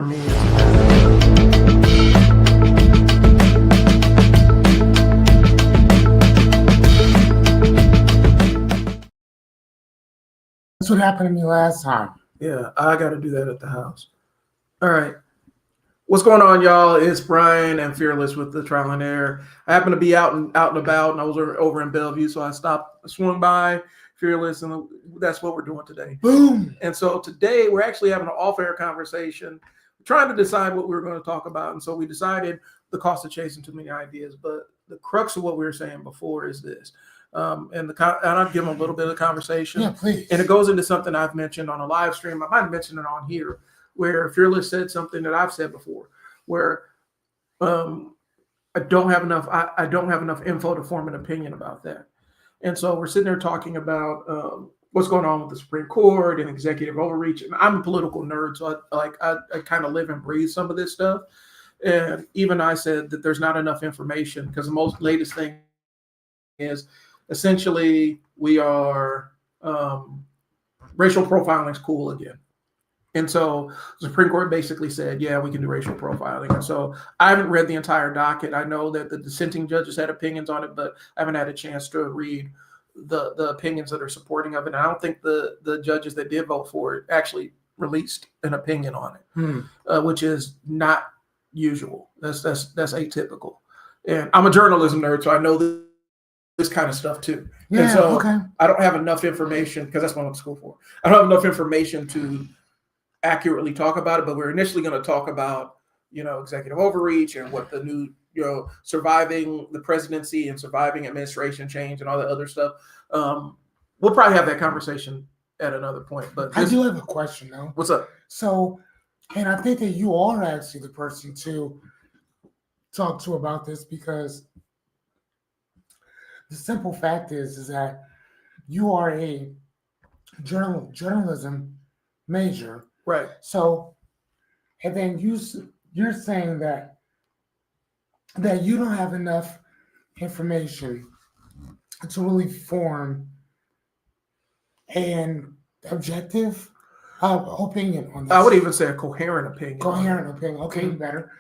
me. That's what happened to me last time. Yeah, I got to do that at the house. All right. What's going on, y'all? It's Brian and Fearless with the Trial and Error. I happen to be out and about, and I was over in Bellevue, so I swung by Fearless, and that's what we're doing today. Boom. And so today we're actually having an off-air conversation, trying to decide what we were going to talk about. And so we decided the cost of chasing too many ideas. But the crux of what we were saying before is this. And I'll give them a little bit of conversation. Yeah, please. And it goes into something I've mentioned on a live stream. I might have mentioned it on here, where Fearless said something that I've said before, where I don't have enough info to form an opinion about that. And so we're sitting there talking about what's going on with the Supreme Court and executive overreach. And I'm a political nerd, so I kind of live and breathe some of this stuff. And even I said that there's not enough information because the most latest thing is essentially we are racial profiling is cool again. And so the Supreme Court basically said, yeah, we can do racial profiling. And so I haven't read the entire docket. I know that the dissenting judges had opinions on it, but I haven't had a chance to read the opinions that are supporting of it. And I don't think the judges that did vote for it actually released an opinion on it, which is not usual. That's atypical. And I'm a journalism nerd, so I know this kind of stuff too. Yeah, and so okay. I don't have enough information because that's what I went to school for. I don't have enough information to accurately talk about it, but we're initially going to talk about, executive overreach and what the new, surviving the presidency and surviving administration change and all that other stuff. We'll probably have that conversation at another point. But I do have a question though. What's up? So, and I think that you are actually the person to talk to about this because the simple fact is that you are a journalism major. Right. So, and then you're saying that you don't have enough information to really form an objective opinion on this. I would even say a coherent opinion. Coherent opinion. Okay, better.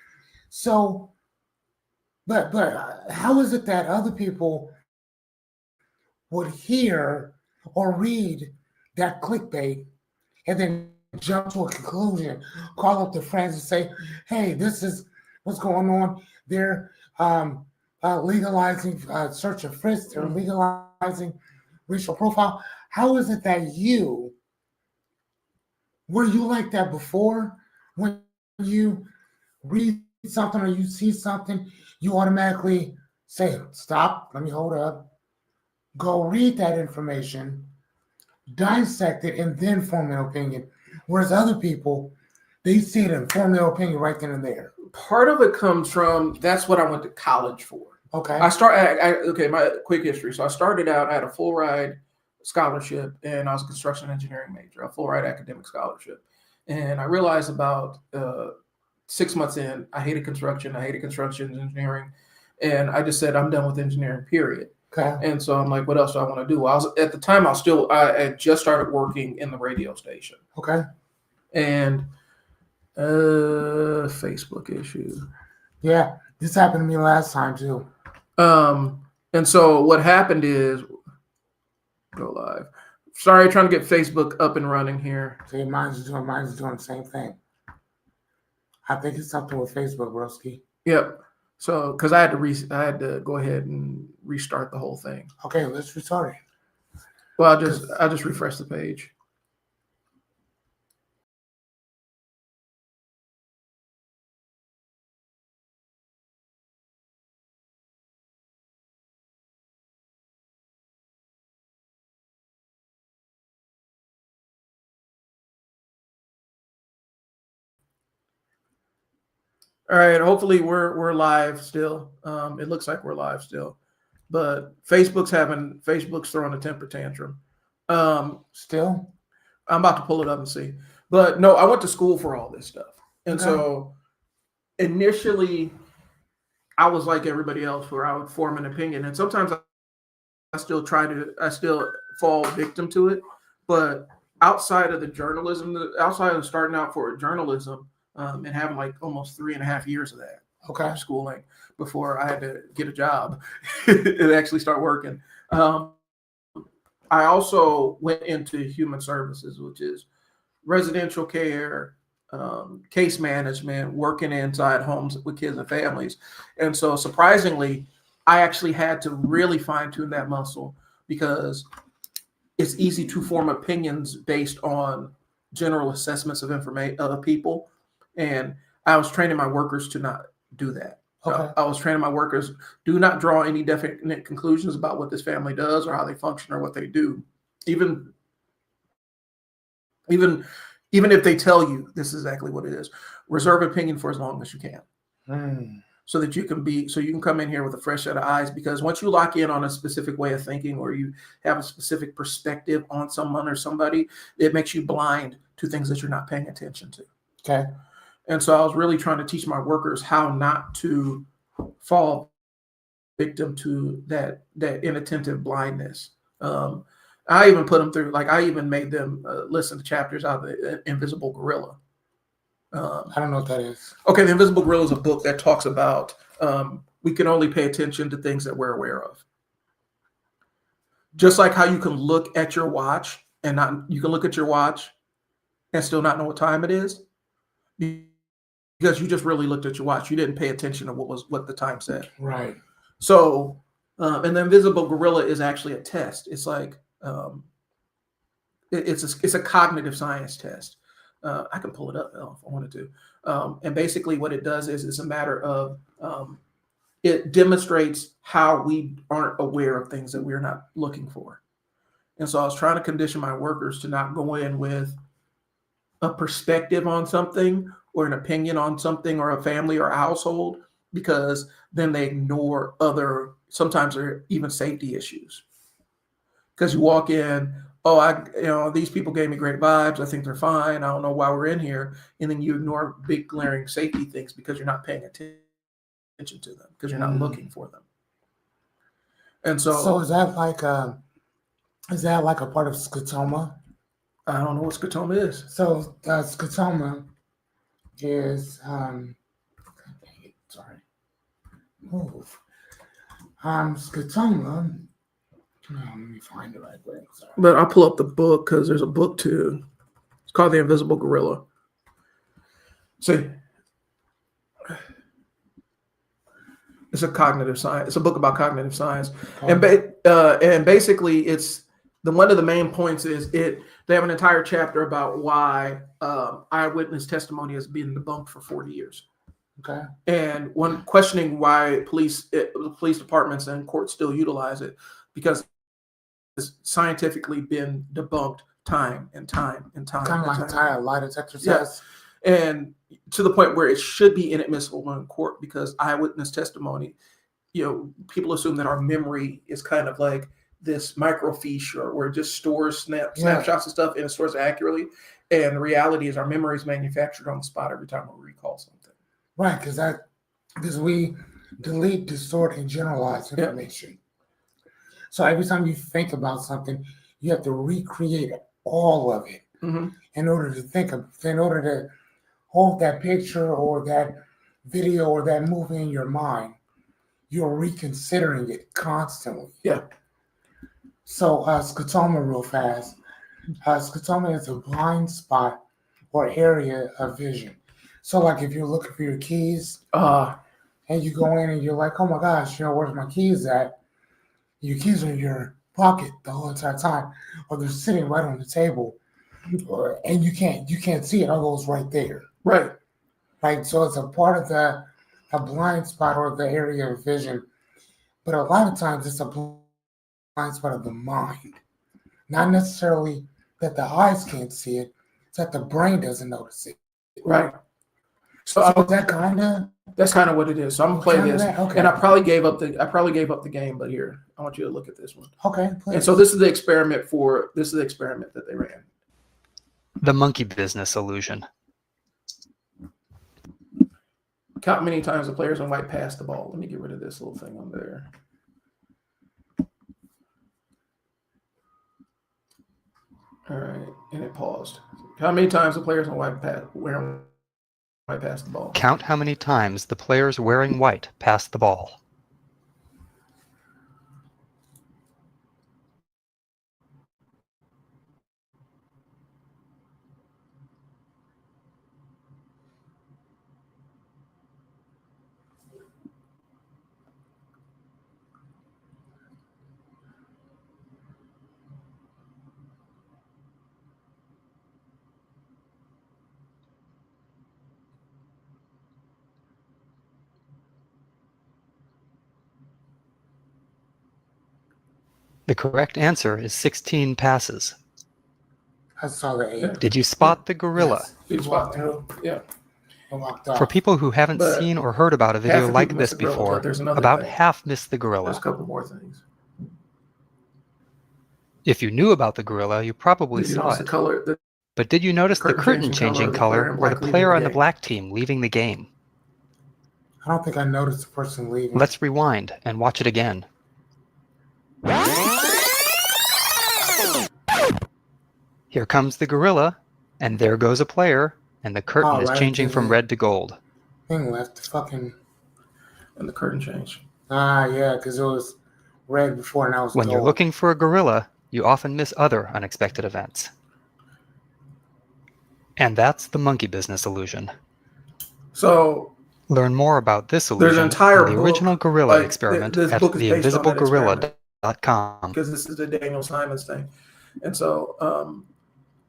So, but how is it that other people would hear or read that clickbait and then jump to a conclusion, call up their friends and say, hey, this is what's going on. They're legalizing search and frisk. They're legalizing racial profile. How is it that were you like that before? When you read something or you see something, you automatically say, stop, let me hold up, go read that information, dissect it, and then form an opinion. Whereas other people, they see it and form their opinion right then and there. Part of it comes from, that's what I went to college for. Okay. My quick history. So I started out, I had a full ride scholarship and I was a construction engineering major, a full ride academic scholarship. And I realized about 6 months in, I hated construction engineering. And I just said, I'm done with engineering, period. Okay. And so I'm like, what else do I want to do? At the time, I had just started working in the radio station. Okay. And Facebook issue. Yeah, this happened to me last time too. And so what happened is, go live. Sorry, trying to get Facebook up and running here. See, mine's doing the same thing. I think it's something with Facebook, broski. Yep. So, because I had to go ahead and restart the whole thing. Okay, let's restart it. Well, I'll just refresh the page. All right, hopefully we're live still. It looks like we're live still, but Facebook's throwing a temper tantrum. Still, I'm about to pull it up and see. But no, I went to school for all this stuff, and so initially, I was like everybody else, where I would form an opinion, and sometimes I still fall victim to it. But outside of starting out for journalism. and having like almost 3.5 years of that Okay. schooling before I had to get a job and actually start working. I also went into human services, which is residential care, case management, working inside homes with kids and families. And so, surprisingly, I actually had to really fine tune that muscle because it's easy to form opinions based on general assessments of information of people. And I was training my workers to not do that. Okay. I was training my workers, do not draw any definite conclusions about what this family does or how they function or what they do. Even even even if they tell you this is exactly what it is, reserve opinion for as long as you can. So that you can come in here with a fresh set of eyes, because once you lock in on a specific way of thinking or you have a specific perspective on someone or somebody, it makes you blind to things that you're not paying attention to. Okay. And so I was really trying to teach my workers how not to fall victim to that inattentive blindness. I even put them through, like I even made them listen to chapters out of the Invisible Gorilla. I don't know what that is. Okay, The Invisible Gorilla is a book that talks about we can only pay attention to things that we're aware of. Just like how you can look at your watch and you can look at your watch and still not know what time it is because you just really looked at your watch. You didn't pay attention to what the time said. Right. So, and the Invisible Gorilla is actually a test. It's like it's a cognitive science test. I can pull it up if I wanted to. And basically, what it does is it's a matter of it demonstrates how we aren't aware of things that we're not looking for. And so I was trying to condition my workers to not go in with a perspective on something or an opinion on something or a family or a household, because then they ignore sometimes there are even safety issues. Because you walk in, these people gave me great vibes. I think they're fine. I don't know why we're in here. And then you ignore big glaring safety things because you're not paying attention to them, because you're not looking for them. And so is that like a part of scotoma? I don't know what scotoma is. So scotoma is sorry. Move. Scotoma. Let me find it right quick. Sorry. But I'll pull up the book because there's a book too. It's called The Invisible Gorilla. See, it's a cognitive science. It's a book about cognitive science, and basically, it's one of the main points is they have an entire chapter about why eyewitness testimony has been debunked for 40 years. Okay. And one questioning why police departments and courts still utilize it, because it's scientifically been debunked time and time and time. Kind of like a lie detector test. Yeah. And to the point where it should be inadmissible in court, because eyewitness testimony, people assume that our memory is kind of like this microfiche where it just stores snapshots and stuff, and it stores accurately. And the reality is our memory is manufactured on the spot every time we recall something. Right, because we delete, distort, and generalize information. So every time you think about something, you have to recreate all of it in order to hold that picture or that video or that movie in your mind. You're reconsidering it constantly. Yeah. So scotoma, real fast. Scotoma is a blind spot or area of vision. So like if you're looking for your keys and you go in and you're like, oh my gosh, where's my keys at? Your keys are in your pocket the whole entire time, or they're sitting right on the table, and you can't see it. All goes right there. Right. Right. So it's a part of a blind spot or the area of vision, but a lot of times it's a blind spot of the mind. Not necessarily that the eyes can't see it; it's that the brain doesn't notice it. Right. So that's kind of what it is. So I'm gonna play this, and I probably gave up the game, but here I want you to look at this one. Okay. Please. And so this is the experiment that they ran. The monkey business illusion. Count many times the players in white pass the ball. Let me get rid of this little thing on there. All right, and it paused. How many times the players in white wearing pass the ball. Count how many times the players wearing white pass the ball. The correct answer is 16 passes. I saw the 8. Yeah. Did you spot the gorilla? Yes. He He walked walked through. Yeah. I walked For off. people who haven't But seen or heard about a video half the like people this miss the gorilla, before, but there's another about thing. half missed the There's gorilla. a couple more things. If you knew about the gorilla, you probably Did you saw notice the it. color? But did you notice the curtain changing color or the player on the black team leaving the game? I don't think I noticed the person leaving. Let's rewind and watch it again. Here comes the gorilla, and there goes a player, and the curtain is right, changing from red to gold. Thing left the fucking. And the curtain changed. Yeah, because it was red before and now it's When gold. you're looking for a gorilla, you often miss other unexpected events. And that's the monkey business illusion. So Learn more about this there's illusion an entire and the book, original gorilla like, experiment this at book is based on that experiment. theinvisiblegorilla.com. Because this is the Daniel Simons thing, and so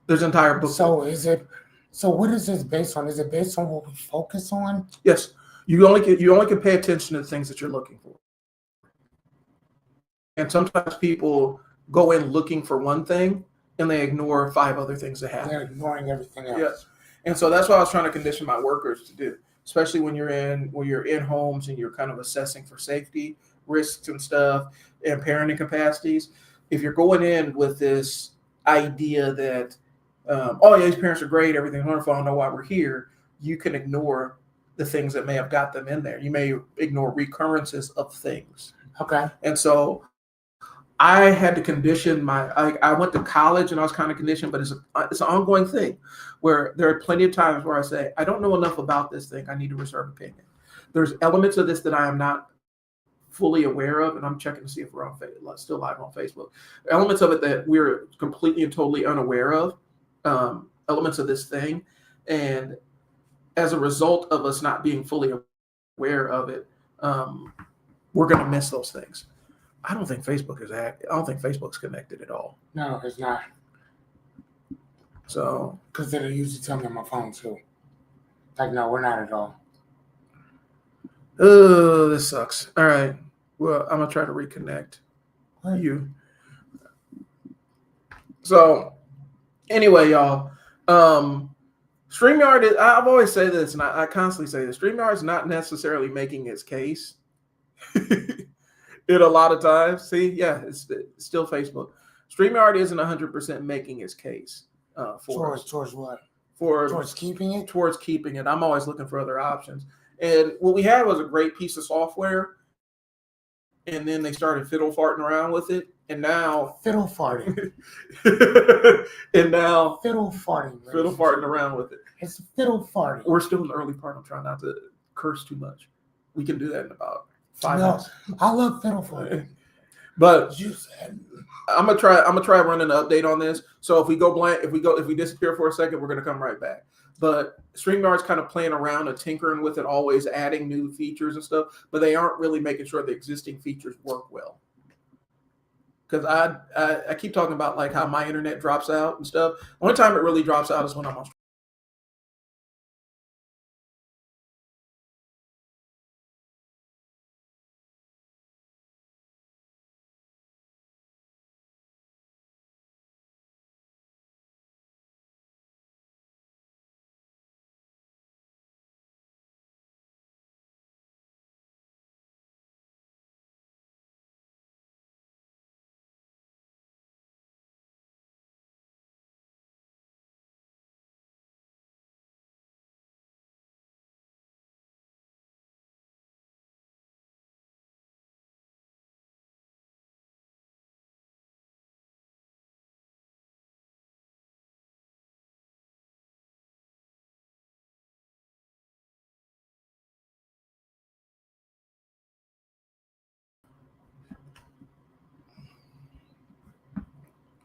there's an entire book. So is it? So what is this based on? Is it based on what we focus on? Yes, you only can pay attention to the things that you're looking for. And sometimes people go in looking for one thing and they ignore 5 other things that happen. They're ignoring everything else. Yes. And so that's what I was trying to condition my workers to do, especially when you're in homes and you're kind of assessing for safety risks and stuff and parenting capacities. If you're going in with this idea that, oh yeah, these parents are great, everything's wonderful, I don't know why we're here, you can ignore the things that may have got them in there. You may ignore recurrences of things. Okay. And so I had to condition I went to college and I was kind of conditioned, but it's an ongoing thing where there are plenty of times where I say, I don't know enough about this thing. I need to reserve opinion. There's elements of this that I am not fully aware of, and I'm checking to see if we're still live on Facebook. Elements of it that we're completely and totally unaware of, elements of this thing. And as a result of us not being fully aware of it, we're going to miss those things. I don't think Facebook's connected at all. No, it's not. So, because they usually tell me on my phone too. Like, no, we're not at all. oh, this sucks. All right. Well, I'm gonna try to reconnect you. So, anyway, y'all. StreamYard I've always said this, and I constantly say this. StreamYard is not necessarily making its case. It a lot of times. See, yeah, it's still Facebook. StreamYard isn't 100% making its case towards what? Towards keeping it? Towards keeping it. I'm always looking for other options. And what we had was a great piece of software, and then they started fiddle farting around with it, and now fiddle farting. and now fiddle farting. Fiddle farting around with it. It's fiddle farting. We're still in the early part. I'm trying not to curse too much. We can do that in about 5 minutes. I love fiddle farting. But I'm gonna try running an update on this. So if we disappear for a second, we're gonna come right back. But StreamYard's kind of playing around and tinkering with it, always adding new features and stuff, but they aren't really making sure the existing features work well. Because I keep talking about like how my internet drops out and stuff. Only time it really drops out is when I'm on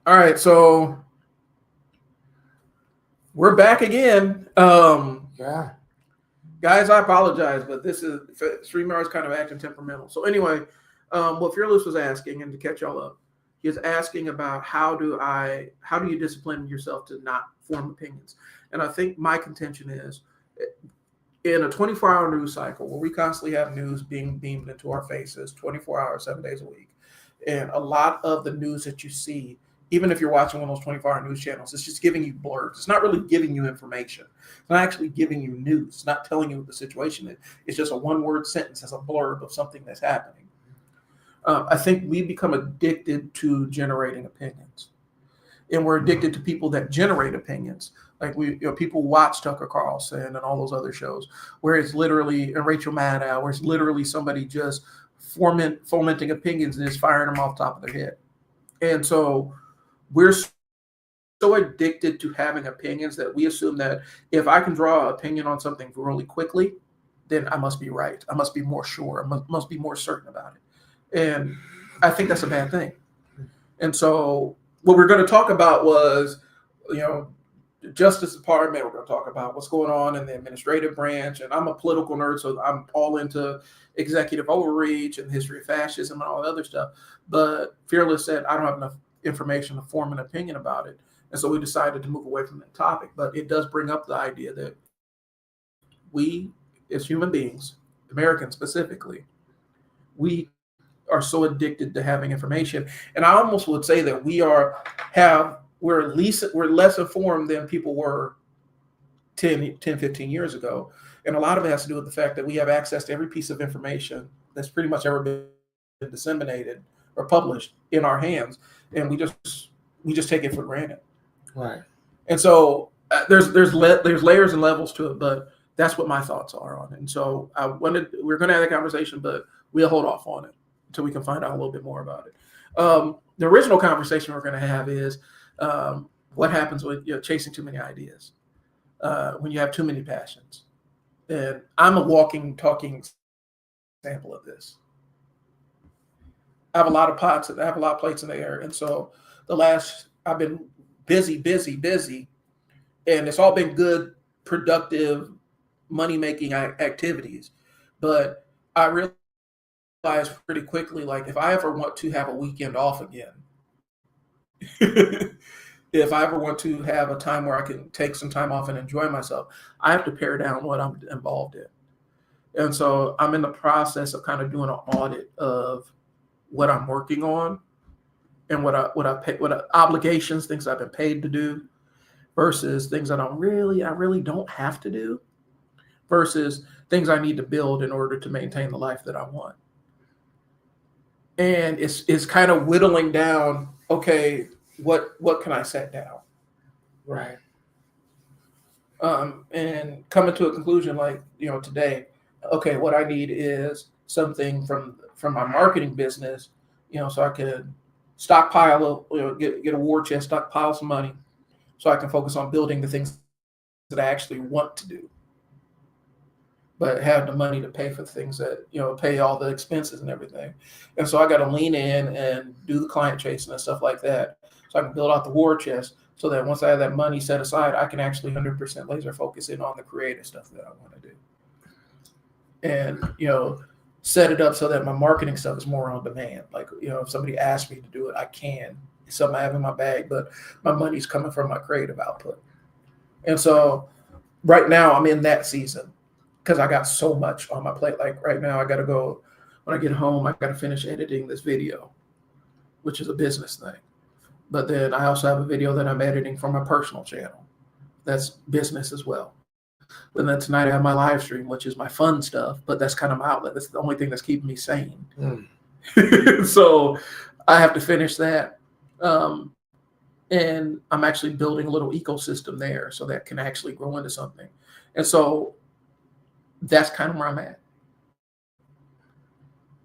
All right, so we're back again. Yeah. Guys, I apologize, but this is StreamYard's kind of acting temperamental. So anyway, what Fearless was asking, and to catch y'all up, he was asking about how do you discipline yourself to not form opinions? And I think my contention is in a 24-hour news cycle where we constantly have news being beamed into our faces 24 hours, 7 days a week. And a lot of the news that you see, even if you're watching one of those 24-hour news channels, it's just giving you blurbs. It's not really giving you information. It's not actually giving you news. It's not telling you what the situation is. It's just a one-word sentence as a blurb of something that's happening. I think we become addicted to generating opinions. And we're addicted to people that generate opinions. Like people watch Tucker Carlson and all those other shows where it's literally, and Rachel Maddow, where it's literally somebody just fomenting opinions and just firing them off the top of their head. And so we're so addicted to having opinions that we assume that if I can draw an opinion on something really quickly, then I must be right. I must be more sure. I must be more certain about it. And I think that's a bad thing. And so what we're going to talk about was, the Justice Department. We're going to talk about what's going on in the administrative branch. And I'm a political nerd, so I'm all into executive overreach and the history of fascism and all that other stuff. But Fearless said, I don't have enough information to form an opinion about it. And so we decided to move away from that topic. But it does bring up the idea that we, as human beings, Americans specifically, we are so addicted to having information. And I almost would say that we're less informed than people were 10, 15 years ago. And a lot of it has to do with the fact that we have access to every piece of information that's pretty much ever been disseminated or published in our hands. And we just take it for granted. Right. And so there's layers and levels to it, but that's what my thoughts are on it. And so we're going to have a conversation, but we'll hold off on it until we can find out a little bit more about it. The original conversation we're going to have is what happens with chasing too many ideas, when you have too many passions. And I'm a walking, talking sample of this. I have a lot of pots and I have a lot of plates in the air. And so I've been busy, and it's all been good, productive, money-making activities. But I realized pretty quickly, like, if I ever want to have a weekend off again, if I ever want to have a time where I can take some time off and enjoy myself, I have to pare down what I'm involved in. And so I'm in the process of kind of doing an audit of what I'm working on and what obligations, things I've been paid to do, versus things I really don't have to do, versus things I need to build in order to maintain the life that I want. And it's kind of whittling down, okay, what can I set down? Right. And coming to a conclusion like, today, okay, what I need is something from my marketing business, so I can stockpile, get a war chest, stockpile some money so I can focus on building the things that I actually want to do, but have the money to pay for the things that, pay all the expenses and everything. And so I got to lean in and do the client chasing and stuff like that, so I can build out the war chest so that once I have that money set aside, I can actually 100% laser focus in on the creative stuff that I want to do. And, set it up so that my marketing stuff is more on demand. Like, if somebody asks me to do it, I can. It's something I have in my bag, but my money's coming from my creative output. And so right now I'm in that season because I got so much on my plate. Like right now I got to go, when I get home, I got to finish editing this video, which is a business thing. But then I also have a video that I'm editing for my personal channel. That's business as well. And then tonight I have my live stream, which is my fun stuff, but that's kind of my outlet. That's the only thing that's keeping me sane. So I have to finish that. And I'm actually building a little ecosystem there so that can actually grow into something. And so that's kind of where I'm at.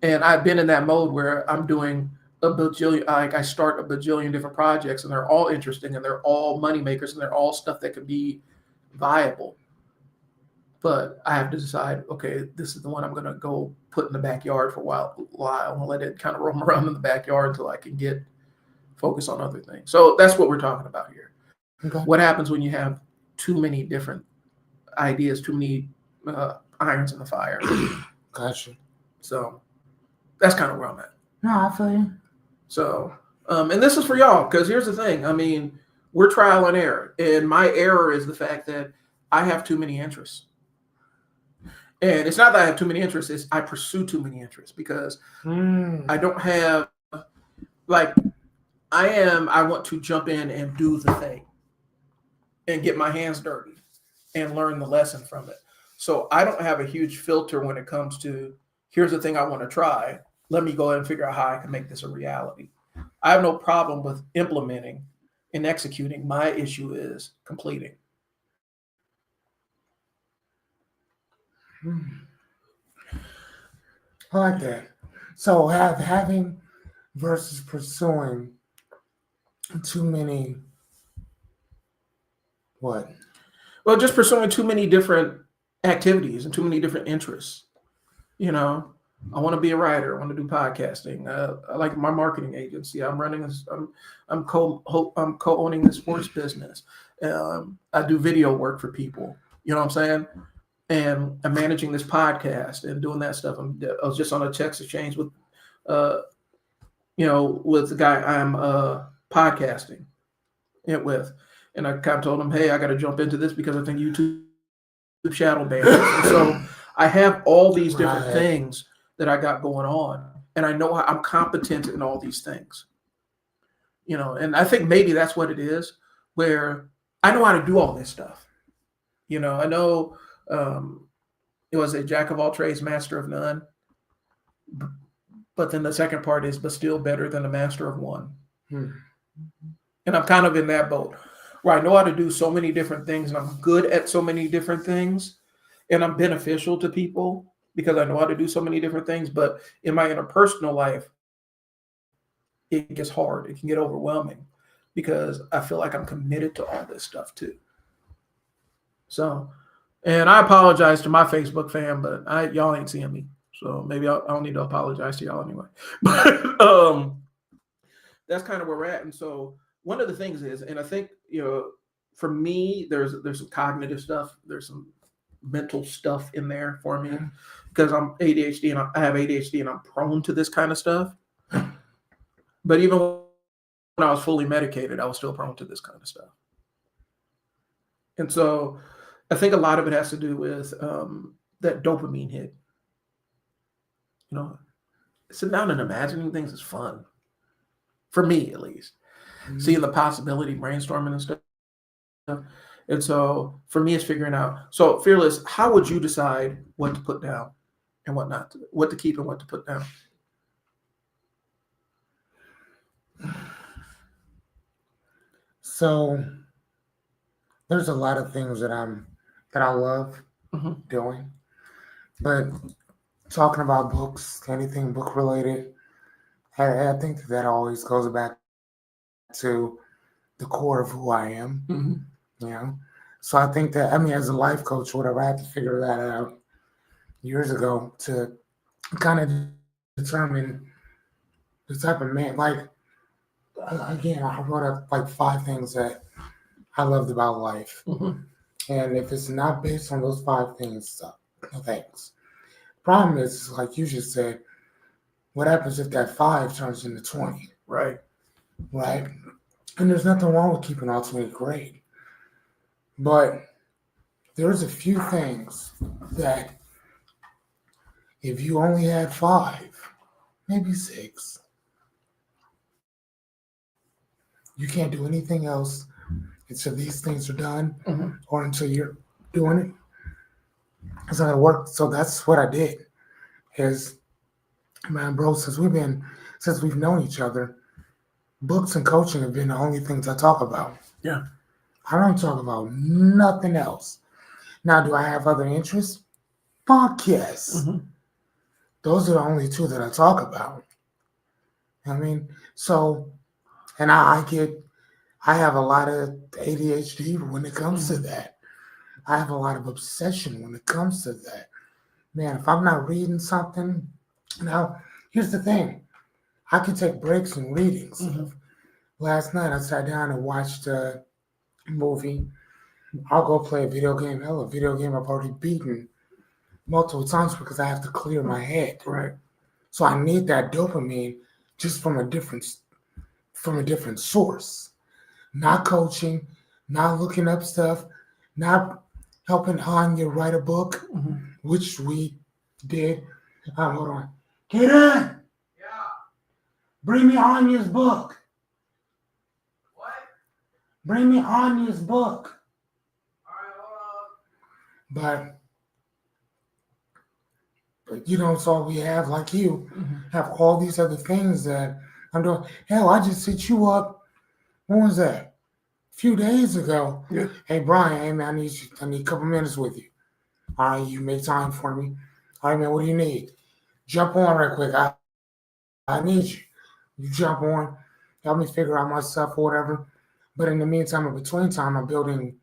And I've been in that mode where I'm doing a bajillion, like I start a bajillion different projects and they're all interesting and they're all money makers and they're all stuff that could be viable. But I have to decide, okay, this is the one I'm going to go put in the backyard for a while. I'm going to let it kind of roam around in the backyard until I can get focus on other things. So that's what we're talking about here. Okay. What happens when you have too many different ideas, too many irons in the fire? Gotcha. So that's kind of where I'm at. No, I feel you. So, and this is for y'all, because here's the thing. I mean, we're trial and error. And my error is the fact that I have too many interests. And it's not that I have too many interests, it's I pursue too many interests because I don't have, like, I want to jump in and do the thing and get my hands dirty and learn the lesson from it. So I don't have a huge filter when it comes to, here's the thing I want to try. Let me go ahead and figure out how I can make this a reality. I have no problem with implementing and executing. My issue is completing. I like that. So having versus pursuing too many what? Well, just pursuing too many different activities and too many different interests. You know, I want to be a writer. I want to do podcasting. I like my marketing agency. I'm running this. I'm co-owning the sports business. I do video work for people. You know what I'm saying? And I'm managing this podcast and doing that stuff. I was just on a text exchange with, with the guy I'm podcasting it with, and I kind of told him, hey, I got to jump into this because I think YouTube shadow banned us. And so I have all these different things that I got going on, and I know I'm competent in all these things. You know, and I think maybe that's what it is, where I know how to do all this stuff. You know, I know. It was a jack of all trades, master of none. But then the second part is, but still better than a master of one. And I'm kind of in that boat where I know how to do so many different things and I'm good at so many different things and I'm beneficial to people because I know how to do so many different things. But in my interpersonal life, it gets hard. It can get overwhelming because I feel like I'm committed to all this stuff too. So, and I apologize to my Facebook fam, but y'all ain't seeing me. So maybe I don't need to apologize to y'all anyway. But that's kind of where we're at. And so one of the things is, and I think, for me, there's some cognitive stuff. There's some mental stuff in there for me because I'm ADHD and I have ADHD and I'm prone to this kind of stuff. But even when I was fully medicated, I was still prone to this kind of stuff. And so I think a lot of it has to do with that dopamine hit. You know, sitting down and imagining things is fun. For me, at least. Seeing the possibility, brainstorming and stuff. And so for me, it's figuring out. So Fearless, how would you decide what to put down and what not to, what to keep and what to put down? So there's a lot of things that I love doing, but talking about books, anything book related, I think that always goes back to the core of who I am. You know, so I think that as a life coach, whatever, I had to figure that out years ago to kind of determine the type of man. Like, again, I wrote up like 5 things that I loved about life. And if it's not based on those 5 things, no thanks. Problem is, like you just said, what happens if that 5 turns into 20? Right. Right? And there's nothing wrong with keeping ultimate grade. But there's a few things that if you only had 5, maybe 6, you can't do anything else until these things are done or until you're doing it. It's not gonna work. So that's what I did. Is, man, bro, since we've known each other, books and coaching have been the only things I talk about. Yeah. I don't talk about nothing else. Now, do I have other interests? Fuck yes. Those are the only 2 that I talk about. I mean, so, and I have a lot of ADHD when it comes to that. I have a lot of obsession when it comes to that. Man, if I'm not reading something, now, here's the thing. I can take breaks in readings. last night I sat down and watched a movie. I'll go play a video game. Hell, a video game I've already beaten multiple times because I have to clear my head. Right. So I need that dopamine just from a different source. Not coaching, not looking up stuff, not helping Anya write a book, which we did. Hold on. Get in! Yeah. Bring me Anya's book. What? Bring me Anya's book. All right, hold But you know, so we have, like you, have all these other things that I'm doing. Hell, I just hit you up. When was that? A few days ago. Yeah. Hey, Brian, hey, man, I need a couple minutes with you. All right, you make time for me. All right, man, what do you need? Jump on right quick. I need you. You jump on, help me figure out my stuff or whatever. But in the meantime, in between time, I'm building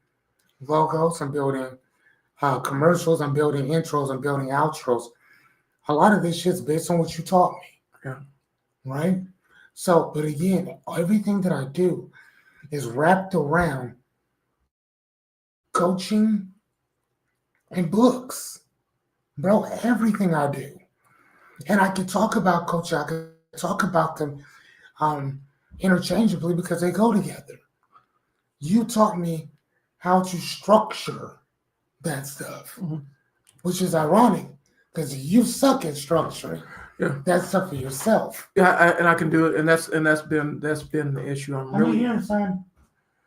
logos, I'm building commercials, I'm building intros, I'm building outros. A lot of this shit's based on what you taught me. Yeah. Right? So, but again, everything that I do is wrapped around coaching and books. Bro, everything I do. And I can talk about coaching, I can talk about them interchangeably because they go together. You taught me how to structure that stuff, which is ironic because you suck at structuring that stuff for yourself. Yeah, and I can do it, and that's been the issue. I'm here, son.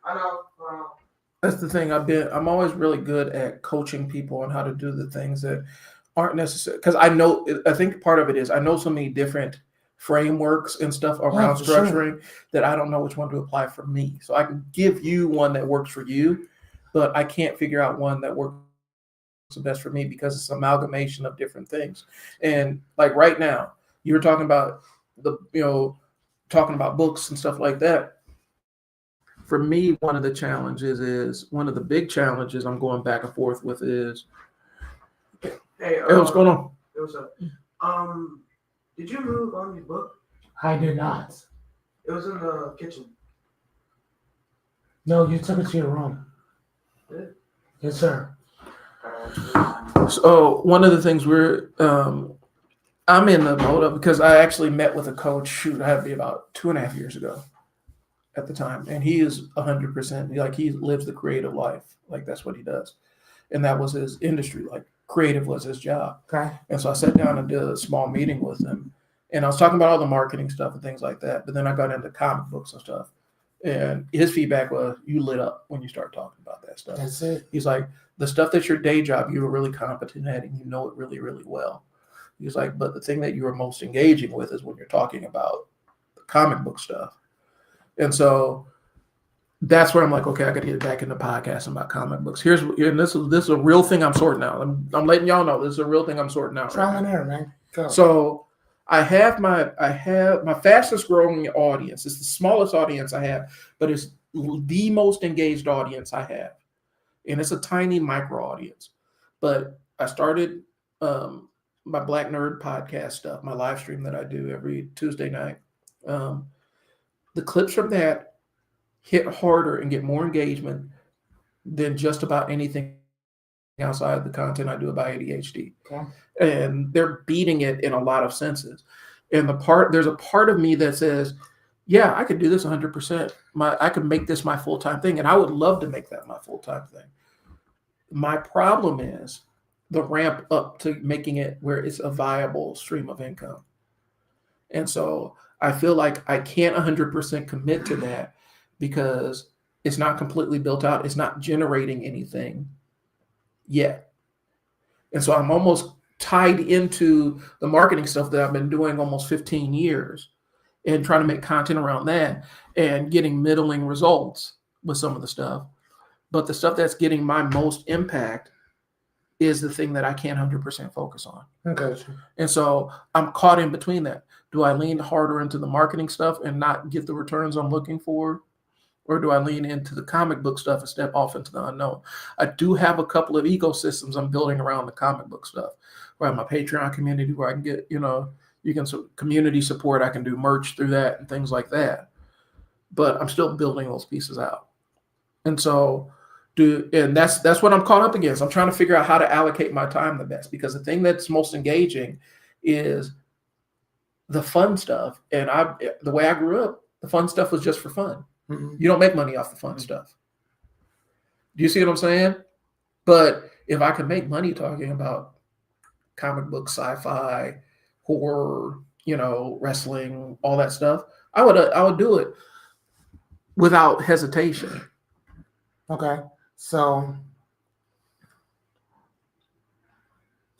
I know. That's the thing. I'm always really good at coaching people on how to do the things that aren't necessary. Because I think part of it is I know so many different frameworks and stuff around structuring that I don't know which one to apply for me. So I can give you one that works for you, but I can't figure out one that works the best for me because it's an amalgamation of different things. And like right now, you were talking about talking about books and stuff like that. For me, one of the big challenges I'm going back and forth with is, Hey, what's going on? What's up? Did you move on your book? I did not. It was in the kitchen. No, you took it to your room. Did? Yes, sir. So one of the things I'm in the mode of, because I actually met with a coach, it had to be about 2.5 years ago at the time. And he is 100%, like he lives the creative life. Like that's what he does. And that was his industry. Like creative was his job. Okay. And so I sat down and did a small meeting with him. And I was talking about all the marketing stuff and things like that. But then I got into comic books and stuff. And his feedback was, you lit up when you start talking about that stuff. That's it. He's like, the stuff that's your day job, you were really competent at and you know it really, really well. He's like, but the thing that you are most engaging with is when you're talking about the comic book stuff. And so that's where I'm like, okay, I got to get back into podcasting about comic books. This is a real thing I'm sorting out. I'm letting y'all know this is a real thing I'm sorting out. Trial and error, man. Go. So I have my fastest growing audience. It's the smallest audience I have, but it's the most engaged audience I have. And it's a tiny micro audience. But I started my Black Nerd podcast stuff, my live stream that I do every Tuesday night. The clips from that hit harder and get more engagement than just about anything outside of the content I do about ADHD. Okay. And they're beating it in a lot of senses. And there's a part of me that says, yeah, I could do this 100%. I could make this my full-time thing. And I would love to make that my full-time thing. My problem is the ramp up to making it where it's a viable stream of income. And so I feel like I can't 100% commit to that because it's not completely built out. It's not generating anything yet. And so I'm almost tied into the marketing stuff that I've been doing almost 15 years and trying to make content around that and getting middling results with some of the stuff. But the stuff that's getting my most impact is the thing that I can't 100% focus on. Okay. And so I'm caught in between that. Do I lean harder into the marketing stuff and not get the returns I'm looking for? Or do I lean into the comic book stuff and step off into the unknown? I do have a couple of ecosystems I'm building around the comic book stuff. Where I have my Patreon community where I can get, community support. I can do merch through that and things like that. but I'm still building those pieces out. And so that's what I'm caught up against. I'm trying to figure out how to allocate my time the best, because the thing that's most engaging is the fun stuff. And the way I grew up, the fun stuff was just for fun. Mhm. You don't make money off the fun stuff. Do you see what I'm saying? But if I could make money talking about comic book, sci-fi, horror, wrestling, all that stuff, I would do it without hesitation. Okay. So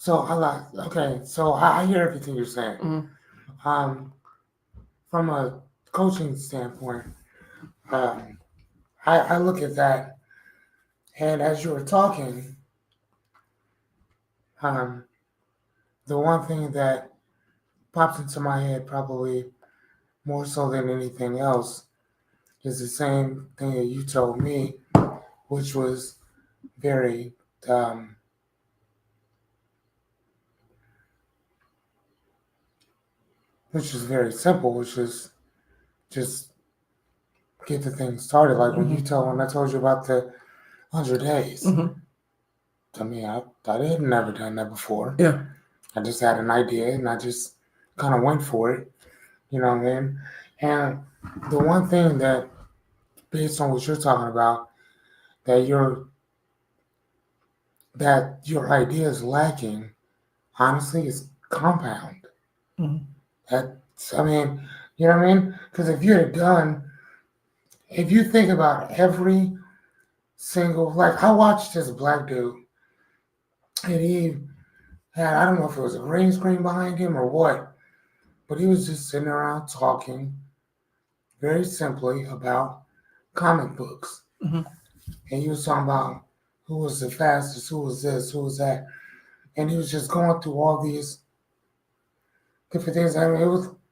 I hear everything you're saying. Mhm. From a coaching standpoint, I look at that, and as you were talking, the one thing that pops into my head, probably more so than anything else, is the same thing that you told me, which was very simple, which is just get the thing started. Like when I told you about the 100 days. Mhm. I mean, I had never done that before. Yeah. I just had an idea and I just kind of went for it. You know what I mean? And the one thing that, based on what you're talking about, that your idea is lacking, honestly, is compound. Mhm. You know what I mean? Because if you think about every single, like, I watched this black dude, and he had, I don't know if it was a green screen behind him or what, but he was just sitting around talking very simply about comic books. Mhm. And he was talking about who was the fastest, who was this, who was that. And he was just going through all these different things. I mean, it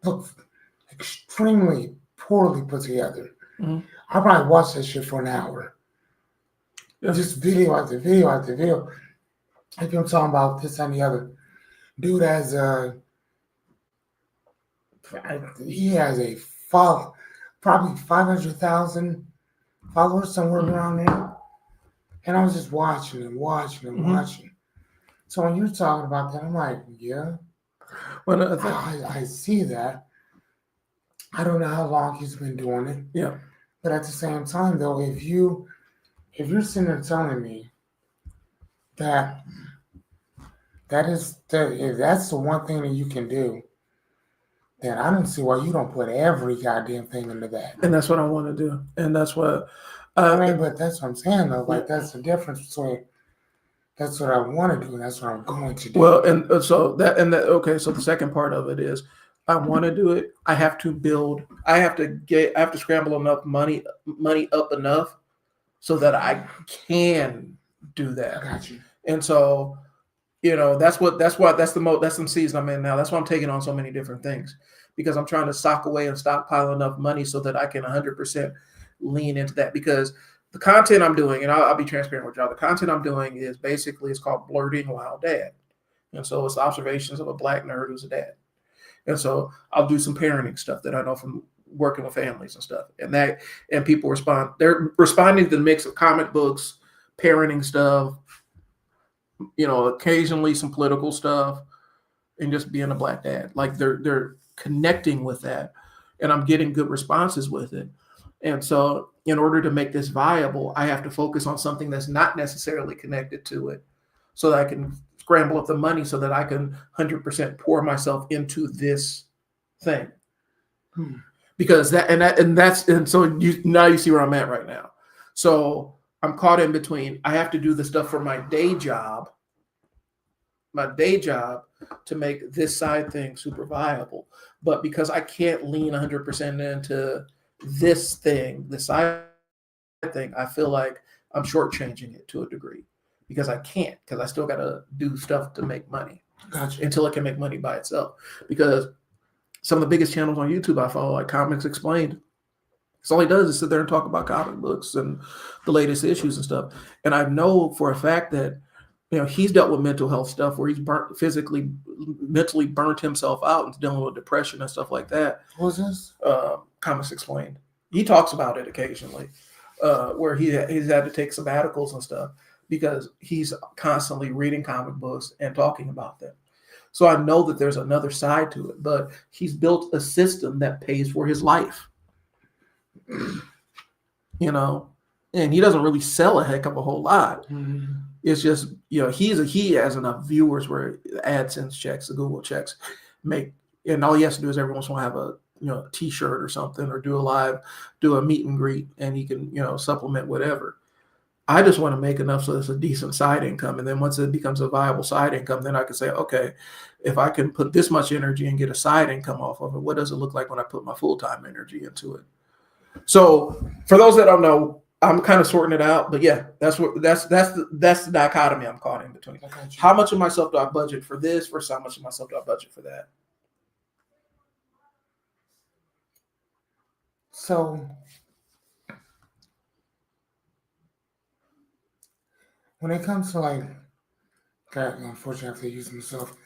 looked extremely poorly put together. Mhm. I probably watched that shit for an hour. Yeah. Just video after video after video. If I'm talking about this and the other. Dude has a follow, probably 500,000 followers, somewhere around there. And I was just watching and watching and watching. So when you're talking about that, I'm like, yeah, Well, I see that. I don't know how long he's been doing it. yeah. But at the same time, though, if you're sitting there telling me that if that's the one thing that you can do, then I don't see why you don't put every goddamn thing into that. And that's what I want to do. And that's what but that's what I'm saying, though. Like, that's the difference between that's what I want to do and that's what I'm going to do. Well, and so okay. So the second part of it is, I want to do it. I have to build. I have to scramble enough money up enough so that I can do that. I got you. And so, that's the season I'm in now. That's why I'm taking on so many different things, because I'm trying to sock away and stockpile enough money so that I can 100% lean into that. Because the content I'm doing, and I'll be transparent with y'all, the content I'm doing is basically, it's called Blurting While Dad. And so it's observations of a black nerd who's a dad. And so I'll do some parenting stuff that I know from working with families and stuff. And people respond. They're responding to the mix of comic books, parenting stuff, occasionally some political stuff, and just being a black dad. Like they're connecting with that, and I'm getting good responses with it. And so in order to make this viable, I have to focus on something that's not necessarily connected to it, so that I can scramble up the money so that I can 100% pour myself into this thing. Because so now you see where I'm at right now. So I'm caught in between. I have to do the stuff for my day job to make this side thing super viable. But because I can't lean 100% into this side thing, I feel like I'm shortchanging it to a degree, because I can't, because I still got to do stuff to make money. Gotcha. Until it can make money by itself. Because some of the biggest channels on YouTube I follow, like Comics Explained, so all he does is sit there and talk about comic books and the latest issues and stuff. And I know for a fact that he's dealt with mental health stuff where he's mentally burnt himself out and dealing with depression and stuff like that. Who's this? Comics Explained. He talks about it occasionally, where he's had to take sabbaticals and stuff because he's constantly reading comic books and talking about them. So I know that there's another side to it, but he's built a system that pays for his life, you know, and he doesn't really sell a heck of a whole lot. It's just, you know, he has enough viewers where the AdSense checks, the Google checks make, and all he has to do is every once in a while have a, you know, a t-shirt or something, or do a meet and greet, and he can, you know, supplement whatever. I just want to make enough so it's a decent side income. And then once it becomes a viable side income, then I can say, okay, if I can put this much energy and get a side income off of it, what does it look like when I put my full-time energy into it? So for those that don't know, I'm kind of sorting it out, but yeah, that's the dichotomy I'm caught in between. How much of myself do I budget for this versus how much of myself do I budget for that? So when it comes to like, God, unfortunately, I have to use myself.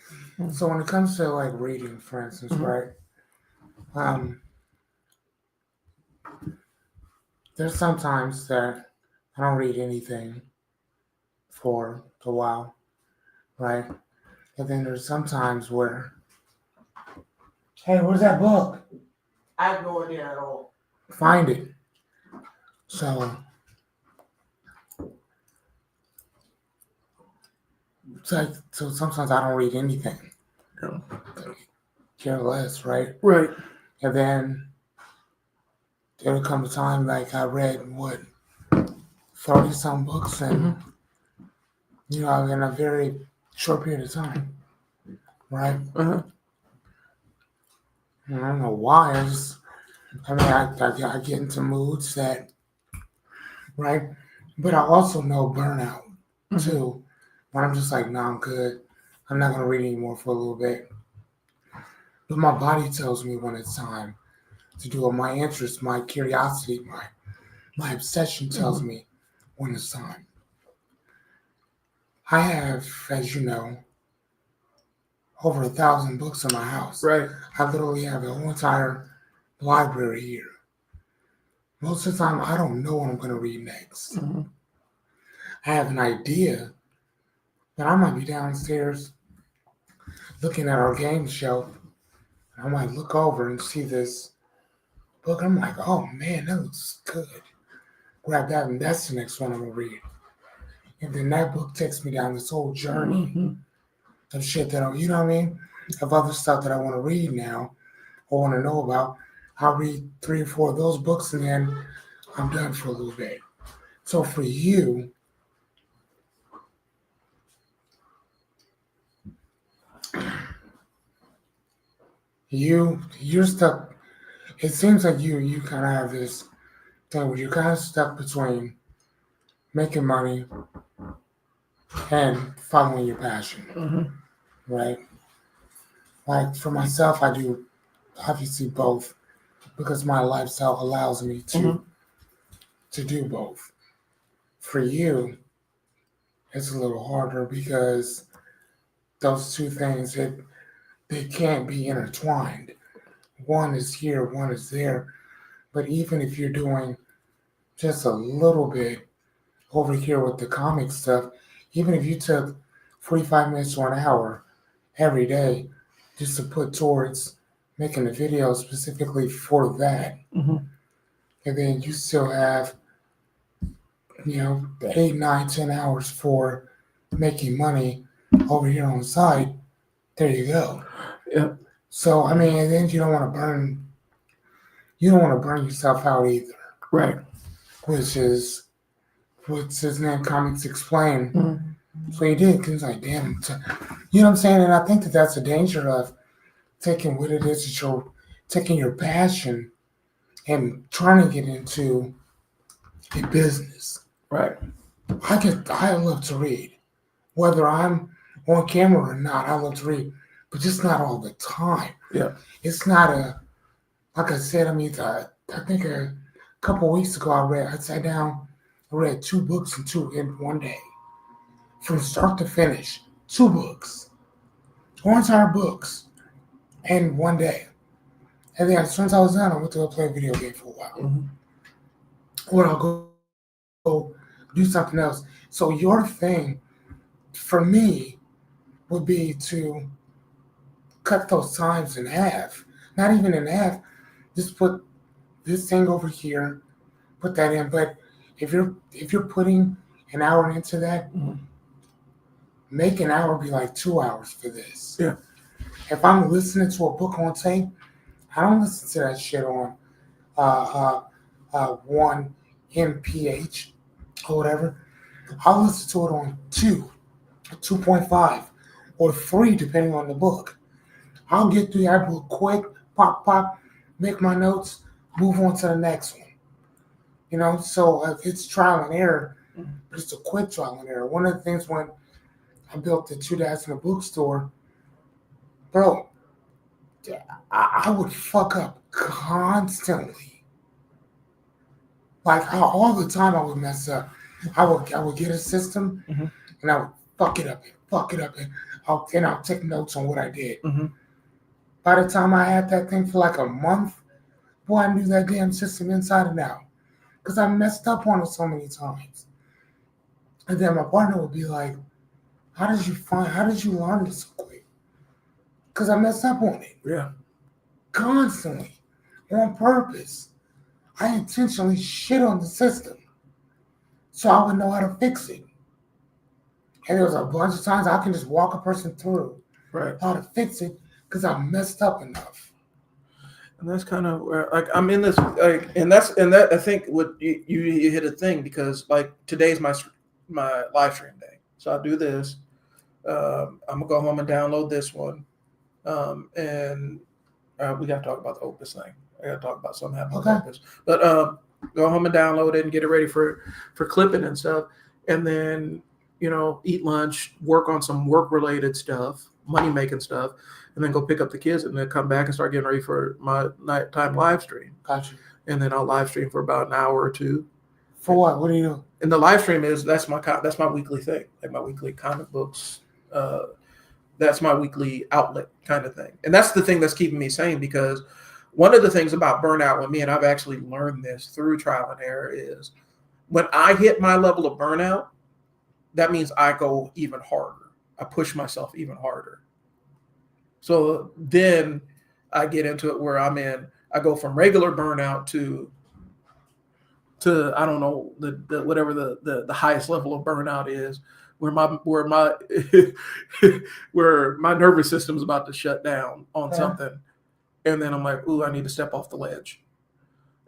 So when it comes to like reading, for instance, right? There's sometimes that I don't read anything for a while, right? And then there's sometimes where, hey, where's that book? I have no idea at all. Find it. So it's like, so sometimes I don't read anything. Yeah. Care less, right? Right. And then there would come a time like I read 30 some books and you know, in a very short period of time. Right? Uh-huh. I don't know why. I get into moods that, right? But I also know burnout too. When I'm just like, no, I'm good. I'm not gonna read anymore for a little bit. But my body tells me when it's time to do it. My interest, my curiosity, my obsession tells me when it's time. I have, as you know, over 1,000 books in my house. Right. I literally have a whole entire library here. Most of the time, I don't know what I'm going to read next. I have an idea, but I might be downstairs looking at our game shelf. I might look over and see this book. I'm like, oh man, that looks good. Grab that, and that's the next one I'm going to read. And then that book takes me down this whole journey of shit that, you know what I mean? Of other stuff that I want to read now or want to know about. I'll read 3 or 4 of those books and then I'm done for a little bit. So for you, you're stuck. It seems like you kind of have this thing where you're kind of stuck between making money and following your passion, right? Like for myself, I do obviously both because my lifestyle allows me to do both. For you, it's a little harder because those two things, they can't be intertwined. One is here, one is there. But even if you're doing just a little bit over here with the comic stuff, even if you took 45 minutes or an hour every day just to put towards making a video specifically for that, and then you still have, 8, 9, 10 hours for making money over here on the side, there you go. Yeah. So, I mean, and then you don't want to burn yourself out either. Right. Which is what's his name, Comics Explain. So he did, because like, damn, you know what I'm saying? And I think that's a danger of taking what it is that you're taking your passion and trying to get into a business. Right. I love to read. Whether I'm on camera or not, I love to read. But just not all the time. Yeah. It's not like I said, I think a couple of weeks ago I sat down, I read 2 books in one day. From start to finish. 2 books. 4 entire books in one day. And then as soon as I was done, I went to go play a video game for a while. Mhm. Or I'll go do something else. So your thing for me would be to cut those times in half. Not even in half. Just put this thing over here, put that in. But if you're putting an hour into that, Mhm. make an hour be like 2 hours for this. Yeah. If I'm listening to a book on tape, I don't listen to that shit on 1 MPH or whatever. I'll listen to it on 2.5, or 3, depending on the book. I'll get through that book quick, pop, make my notes, move on to the next one. You know, so it's trial and error, but it's a quick trial and error. One of the things when I built the 2 Dads in a Bookstore, bro, I would fuck up constantly. Like all the time I would mess up. I would get a system Mhm. and I would fuck it up, and I'll take notes on what I did. Mhm. By the time I had that thing for like a month, boy, I knew that damn system inside and out. Because I messed up on it so many times. And then my partner would be like, how did you learn this so quick? Because I messed up on it. Yeah. Constantly. On purpose. I intentionally shit on the system. So I would know how to fix it. And there was a bunch of times I can just walk a person through Right. how to fix it because I messed up enough. And that's kind of where, like, I'm in this, like, and that I think what you hit a thing, because like today's my live stream day, so I'll do this. I'm gonna go home and download this one, and we got to talk about the Opus thing. I got to talk about something happening with Okay. Opus, but go home and download it and get it ready for clipping and stuff, and then eat lunch, work on some work related stuff, money making stuff, and then go pick up the kids and then come back and start getting ready for my nighttime live stream. Gotcha. And then I'll live stream for about an hour or two. For what? What do you do? And the live stream that's my weekly thing, like my weekly comic books. That's my weekly outlet kind of thing. And that's the thing that's keeping me sane, because one of the things about burnout with me, and I've actually learned this through trial and error, is when I hit my level of burnout, that means I go even harder. I push myself even harder. So then I get into it where I go from regular burnout to I don't know, the whatever the highest level of burnout is, where my where my nervous system is about to shut down on something, and then I'm like, ooh, I need to step off the ledge.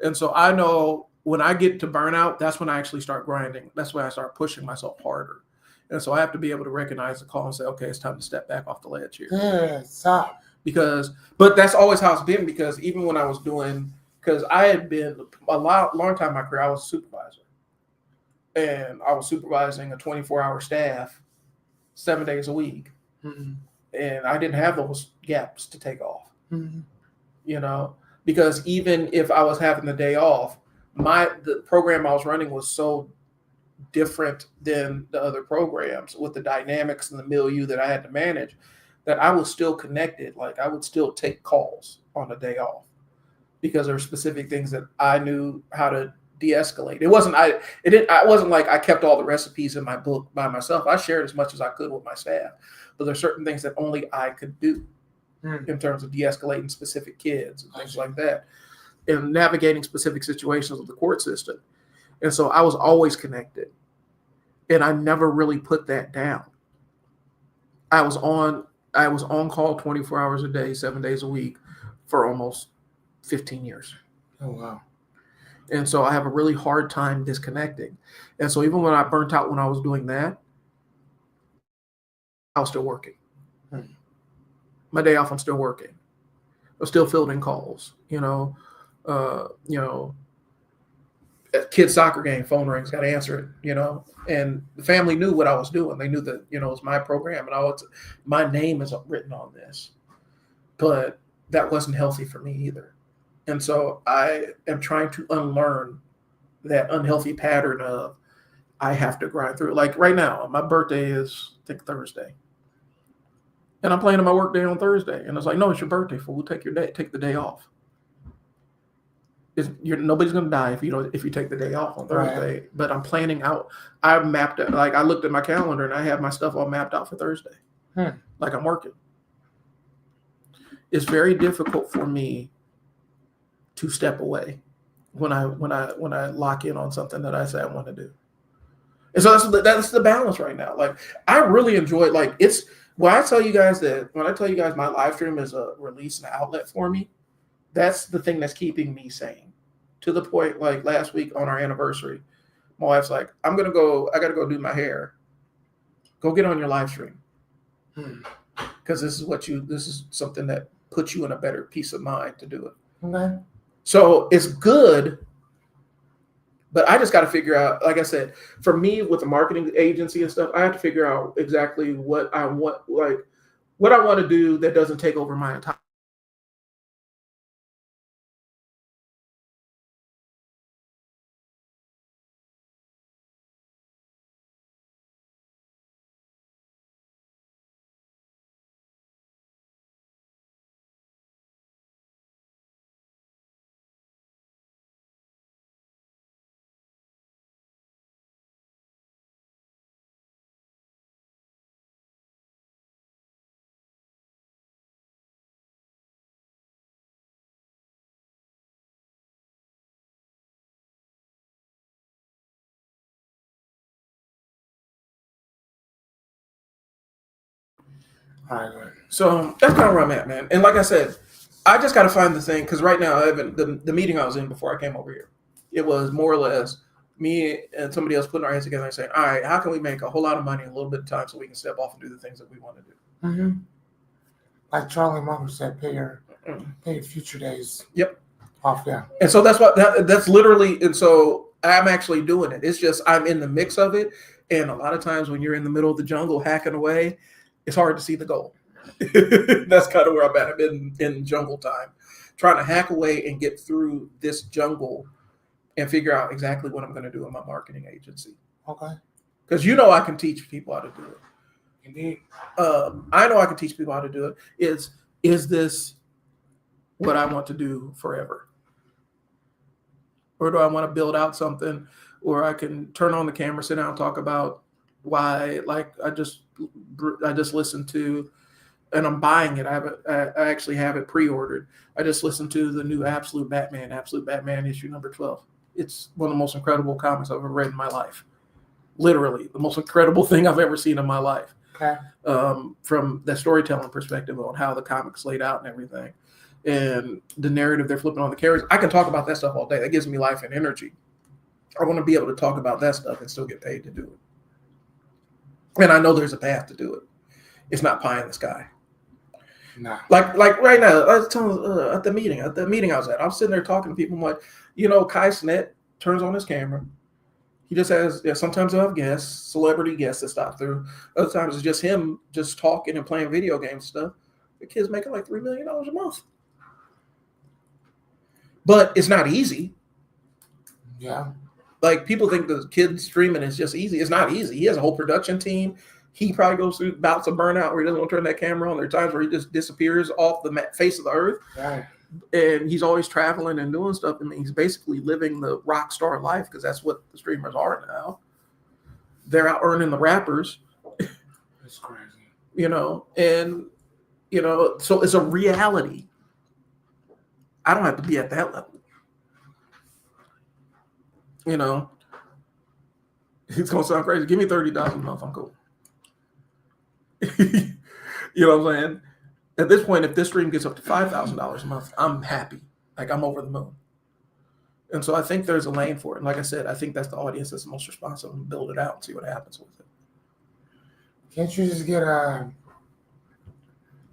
And so I know when I get to burnout, that's when I actually start grinding. That's when I start pushing myself harder. And so I have to be able to recognize the call and say, okay, it's time to step back off the ledge here. Yeah, stop. But that's always how it's been, because even when I was because I had been long time in my career, I was a supervisor. And I was supervising a 24-hour staff 7 days a week. Mm-hmm. And I didn't have those gaps to take off, Mm-hmm. Because even if I was having the day off, the program I was running was so different than the other programs, with the dynamics and the milieu that I had to manage, that I was still connected. Like, I would still take calls on a day off, because there were specific things that I knew how to de-escalate. It wasn't like I kept all the recipes in my book by myself. I shared as much as I could with my staff, but there's certain things that only I could do in terms of de-escalating specific kids and things like that, and navigating specific situations with the court system. And so I was always connected, and I never really put that down. I was on call 24 hours a day, 7 days a week for almost 15 years. Oh, wow. And so I have a really hard time disconnecting. And so even when I burnt out when I was doing that, I was still working. My day off, I'm still working. I'm still fielding calls, kid soccer game, phone rings, got to answer it, and the family knew what I was doing. They knew that, it was my program, and my name is written on this, but that wasn't healthy for me either. And so I am trying to unlearn that unhealthy pattern of I have to grind through. Like right now, my birthday is, I think, Thursday. And I'm planning my work day on Thursday. And it's like, no, it's your birthday, fool. Take the day off. Nobody's gonna die if you take the day off on Right. Thursday. But I'm planning out. I mapped it. Like I looked at my calendar and I have my stuff all mapped out for Thursday. Like I'm working. It's very difficult for me to step away when I lock in on something that I say I want to do. And so that's the balance right now. Like I really enjoy like it's when I tell you guys my live stream is a release and outlet for me, that's the thing that's keeping me sane. To the point like last week on our anniversary, my wife's like, I gotta go do my hair. Go get on your live stream. Because this is something that puts you in a better peace of mind to do it. Okay. So it's good, but I just got to figure out, like I said, for me with the marketing agency and stuff, I have to figure out exactly what I want to do that doesn't take over my entire. All right, good. So that's kind of where I'm at, man. And like I said, I just got to find the thing because right now, the meeting I was in before I came over here, it was more or less me and somebody else putting our heads together and saying, all right, how can we make a whole lot of money in a little bit of time so we can step off and do the things that we want to do? Mm-hmm. Like Charlie Munger said, pay your future days. Yep. Off, yeah. And so that's literally, and so I'm actually doing it. It's just I'm in the mix of it. And a lot of times when you're in the middle of the jungle hacking away, it's hard to see the goal. That's kind of where I'm at. I'm in jungle time, trying to hack away and get through this jungle and figure out exactly what I'm going to do in my marketing agency. Okay. Because I can teach people how to do it. Indeed. I know I can teach people how to do it. Is this what I want to do forever? Or do I want to build out something where I can turn on the camera, sit down and talk about why, like I just listened to, and I'm buying it. I actually have it pre-ordered. I just listened to the new Absolute Batman issue number 12. It's one of the most incredible comics I've ever read in my life. Literally, the most incredible thing I've ever seen in my life. Okay. From the storytelling perspective on how the comics laid out and everything. And the narrative they're flipping on the characters. I can talk about that stuff all day. That gives me life and energy. I want to be able to talk about that stuff and still get paid to do it. And I know there's a path to do it. It's not pie in the sky. Nah. Like right now, I was telling at the meeting I was at, I'm sitting there talking to people. I'm like, Kai Snet turns on his camera. He just has, sometimes he'll have guests, celebrity guests that stop through. Other times it's just him just talking and playing video game stuff. The kid's making like $3 million a month. But it's not easy. Yeah. Like people think the kid streaming is just easy. It's not easy. He has a whole production team. He probably goes through bouts of burnout where he doesn't want to turn that camera on. There are times where he just disappears off the face of the earth. Right. And he's always traveling and doing stuff. I mean, he's basically living the rock star life because that's what the streamers are now. They're out earning the rappers. It's crazy. So it's a reality. I don't have to be at that level. It's going to sound crazy. Give me $30 a month. I'm cool. You know what I'm saying? At this point, if this stream gets up to $5,000 a month, I'm happy. Like I'm over the moon. And so I think there's a lane for it. And like I said, I think that's the audience that's the most responsive and build it out and see what happens with it. Can't you just get a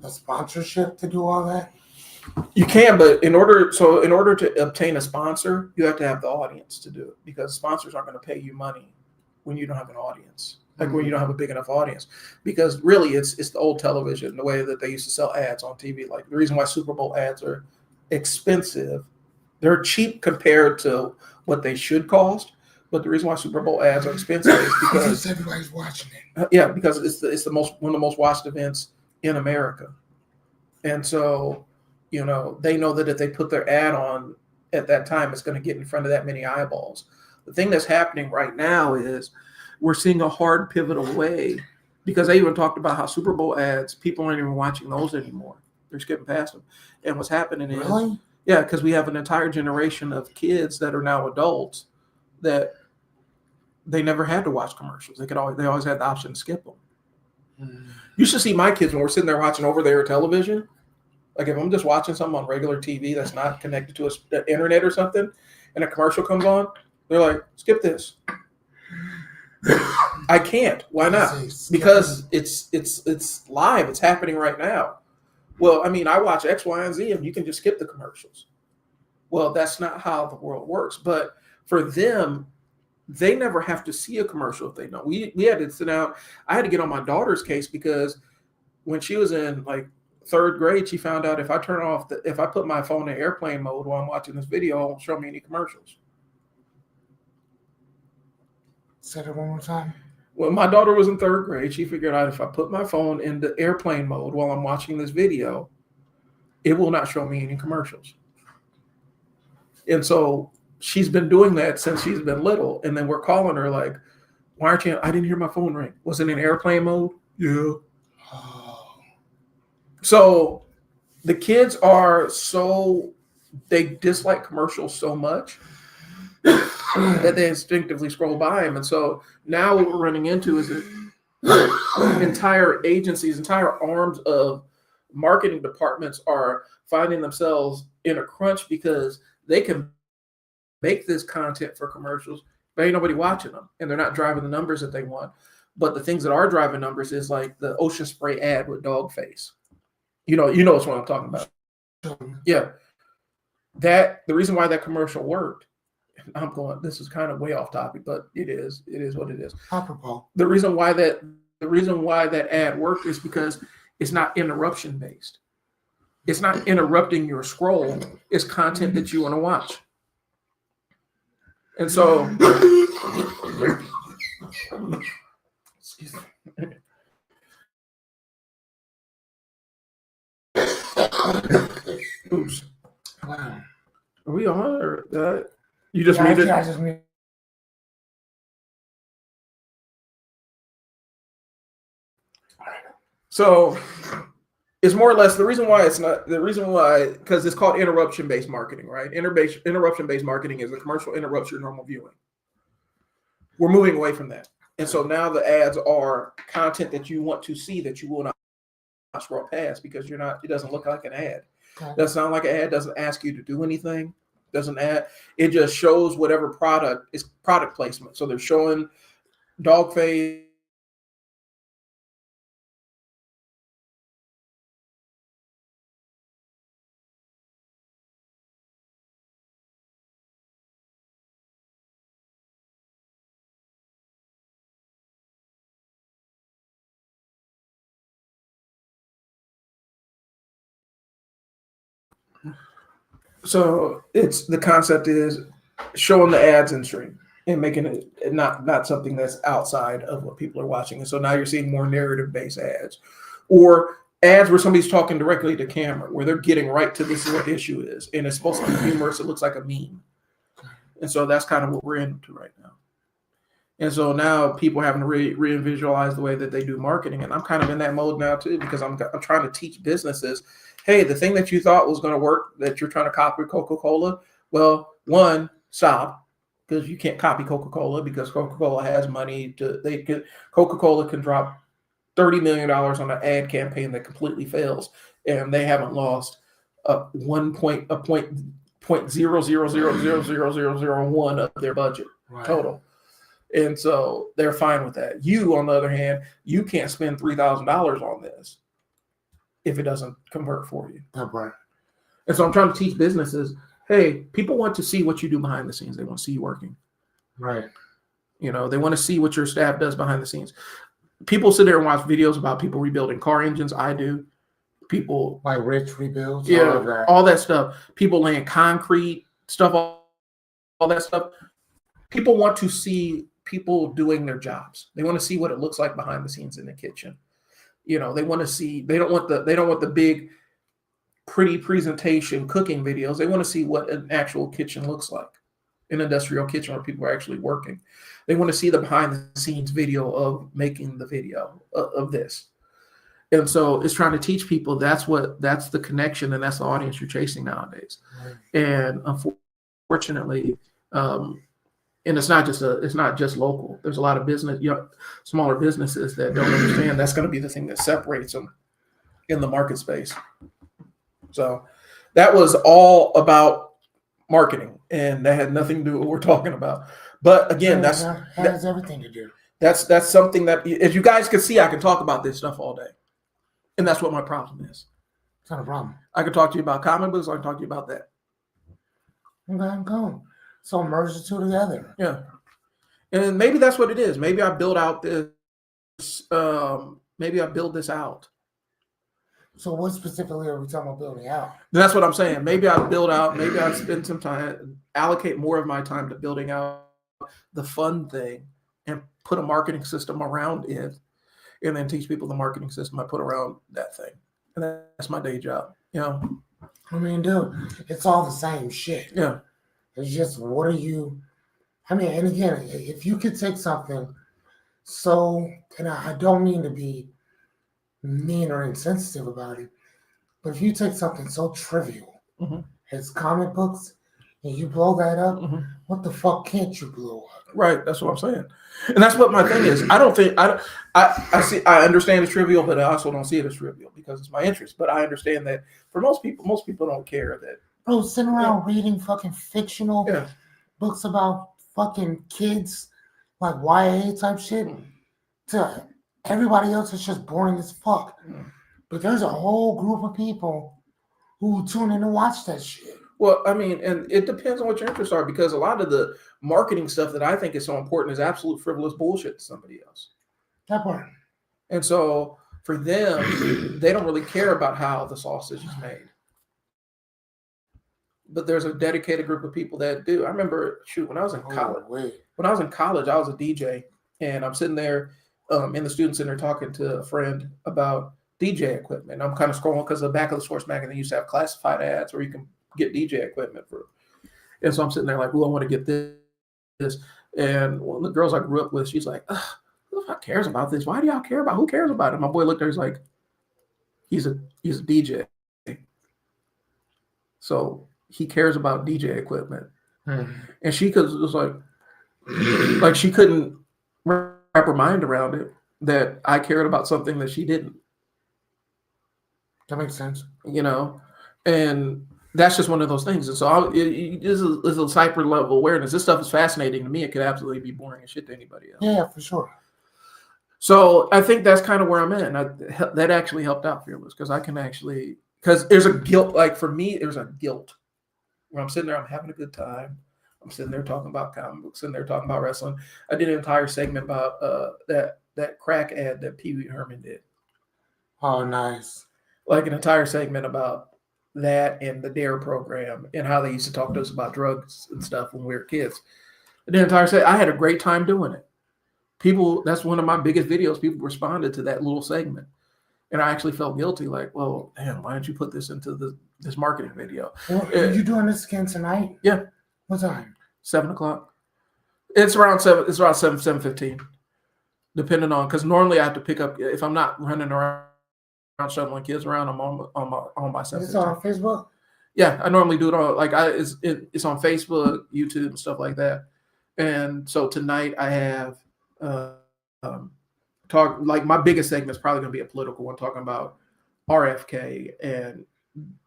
sponsorship to do all that? You can, but in order to obtain a sponsor, you have to have the audience to do it because sponsors aren't going to pay you money when you don't have an audience. Like when you don't have a big enough audience, because really it's the old television, the way that they used to sell ads on TV. Like the reason why Super Bowl ads are expensive, they're cheap compared to what they should cost. But the reason why Super Bowl ads are expensive is because everybody's watching it. Yeah, because it's one of the most watched events in America, and so they know that if they put their ad on at that time it's going to get in front of that many eyeballs. The thing that's happening right now is we're seeing a hard pivot away, because I even talked about how Super Bowl ads, people aren't even watching those anymore. They're skipping past them. And what's happening is, Really? yeah, because we have an entire generation of kids that are now adults that they never had to watch commercials. They always had the option to skip them. Mm. You should see my kids when we're sitting there watching over-the-air television. Like if I'm just watching something on regular TV that's not connected to the internet or something, and a commercial comes on, they're like, skip this. I can't. Why not? Because it's live. It's happening right now. Well, I mean, I watch X, Y, and Z, and you can just skip the commercials. Well, that's not how the world works. But for them, they never have to see a commercial if they know. We had to sit down. I had to get on my daughter's case because when she was in like 3rd grade, she found out if I put my phone in airplane mode while I'm watching this video, it won't show me any commercials. Say it one more time. When my daughter was in 3rd grade, she figured out if I put my phone into airplane mode while I'm watching this video, it will not show me any commercials. And so she's been doing that since she's been little. And then we're calling her like, why aren't you? I didn't hear my phone ring. Was it in airplane mode? Yeah. Oh. So the kids they dislike commercials so much that they instinctively scroll by them. And so now what we're running into is that entire agencies, entire arms of marketing departments are finding themselves in a crunch because they can make this content for commercials, but ain't nobody watching them, and they're not driving the numbers that they want. But the things that are driving numbers is like the Ocean Spray ad with dog face. You know what I'm talking about. Yeah. The reason why that commercial worked, this is kind of way off topic, but it is what it is. Apropos. The reason why that ad worked is because it's not interruption based. It's not interrupting your scroll. It's content that you want to watch. And so, excuse me. Oops. Wow. Are we on or you just muted? I just muted. So it's more or less the reason why because it's called interruption-based marketing, right? Interruption-based marketing is a commercial interrupts your normal viewing. We're moving away from that. And so now the ads are content that you want to see that you will not scroll past because it doesn't look like an ad. Okay. Doesn't sound like an ad, doesn't ask you to do anything, it just shows whatever product is product placement. So they're showing dog face. So the concept is showing the ads in stream and making it not something that's outside of what people are watching. And so now you're seeing more narrative-based ads or ads where somebody's talking directly to camera, where they're getting right to this is what the issue is. And it's supposed to be humorous. It looks like a meme. And so that's kind of what we're into right now. And so now people having to re-visualize the way that they do marketing. And I'm kind of in that mode now too, because I'm trying to teach businesses, hey, the thing that you thought was going to work, that you're trying to copy Coca-Cola, well, one, stop, because you can't copy Coca-Cola because Coca-Cola has money Coca-Cola can drop $30 million on an ad campaign that completely fails, and they haven't lost a point 0.00000001 of their budget total. And so they're fine with that. You, on the other hand, you can't spend $3,000 on this if it doesn't convert for you. Right. And so I'm trying to teach businesses, hey, people want to see what you do behind the scenes. They want to see you working. Right. They want to see what your staff does behind the scenes. People sit there and watch videos about people rebuilding car engines. I do. People like rich rebuilds. Yeah, all that stuff. People laying concrete stuff, all that stuff. People want to see people doing their jobs. They want to see what it looks like behind the scenes in the kitchen. They want to see. They don't want the big pretty presentation cooking videos. They want to see what an actual kitchen looks like, an industrial kitchen where people are actually working. They want to see the behind the scenes video of making the video of this. And so it's trying to teach people that's the connection and that's the audience you're chasing nowadays. Right. And unfortunately, and it's not just local. There's a lot of business, smaller businesses that don't understand that's going to be the thing that separates them in the market space. So that was all about marketing, and that had nothing to do with what we're talking about. But again, That has everything to do. that's something that, as you guys can see, I can talk about this stuff all day, and that's what my problem is. It's not a problem. I can talk to you about comic books. I can talk to you about that. Okay, I'm going. So merge the two together. Yeah, and maybe that's what it is. Maybe I build out this. Maybe I build this out. So what specifically are we talking about building out? That's what I'm saying. Maybe I build out. Maybe I spend some time, allocate more of my time to building out the fun thing, and put a marketing system around it, and then teach people the marketing system I put around that thing. And that's my day job. I mean, dude, it's all the same shit. Yeah. It's just what are you? I mean, and again, if you could take something and I don't mean to be mean or insensitive about it, but if you take something so trivial as comic books and you blow that up, what the fuck can't you blow up? Right. That's what I'm saying. And that's what my thing is. I understand it's trivial, but I also don't see it as trivial because it's my interest. But I understand that for most people don't care that. Bro, sitting around reading fucking fictional Yeah. books about fucking kids, like YA type shit, to everybody else is just boring as fuck. But there's a whole group of people who tune in to watch that shit. Well, I mean, and it depends on what your interests are, because a lot of the marketing stuff that I think is so important is absolute frivolous bullshit to somebody else. That part. And so for them, they don't really care about how the sausage is made. But there's a dedicated group of people that do. I remember, when I was in college. When I was in college, I was a DJ, and I'm sitting there in the student center talking to a friend about DJ equipment. I'm kind of scrolling because the back of the Source magazine used to have classified ads where you can get DJ equipment for. And so I'm sitting there like, well, I want to get this. And one of the girls I grew up with, she's like, who the fuck cares about this? Why do y'all care about? Who cares about it? My boy looked there, he's like, he's a DJ. So he cares about DJ equipment. And she was like she couldn't wrap her mind around it that I cared about something that she didn't. That makes sense. And that's just one of those things. And so this is a hyper level awareness. This stuff is fascinating to me. It could absolutely be boring as shit to anybody else. Yeah, for sure. So I think that's kind of where I'm at. And that actually helped out Fearless, because because there's a guilt. Like for me, there's a guilt where I'm sitting there, I'm having a good time. I'm sitting there talking about comic books, sitting there talking about wrestling. I did an entire segment about that crack ad that Pee Wee Herman did. Oh, nice. Like an entire segment about that and the DARE program and how they used to talk to us about drugs and stuff when we were kids. The entire segment, I had a great time doing it. That's one of my biggest videos. People responded to that little segment. And I actually felt guilty, like, well, damn, why didn't you put this into this marketing video? Well, are you doing this again tonight? Yeah. What time? 7:00. It's around 7:15, depending on, because normally I have to pick up, if I'm not running around shuttling kids around, I'm on by 7:15. Is this on Facebook? Yeah, I normally do it on it's on Facebook, YouTube, and stuff like that. And so tonight I have my biggest segment is probably going to be a political one, talking about RFK and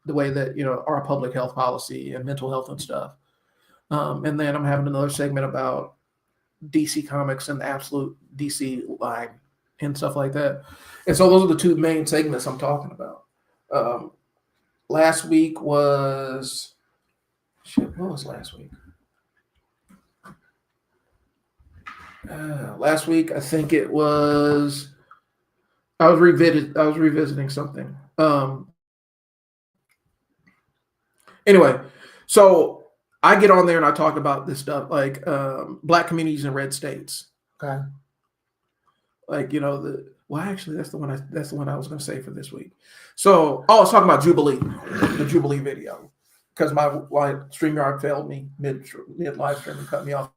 the way that our public health policy and mental health and stuff. And then I'm having another segment about DC Comics and the absolute DC line and stuff like that. And so those are the two main segments I'm talking about. Last week was what was last week? Last week, I think it was. I was revisiting something. Anyway, so I get on there and I talk about this stuff, like Black communities in red states. Okay. Like Well, actually, that's the one. I was going to say for this week. So, I was talking about Jubilee, the Jubilee video, because my StreamYard failed me mid live stream and cut me off.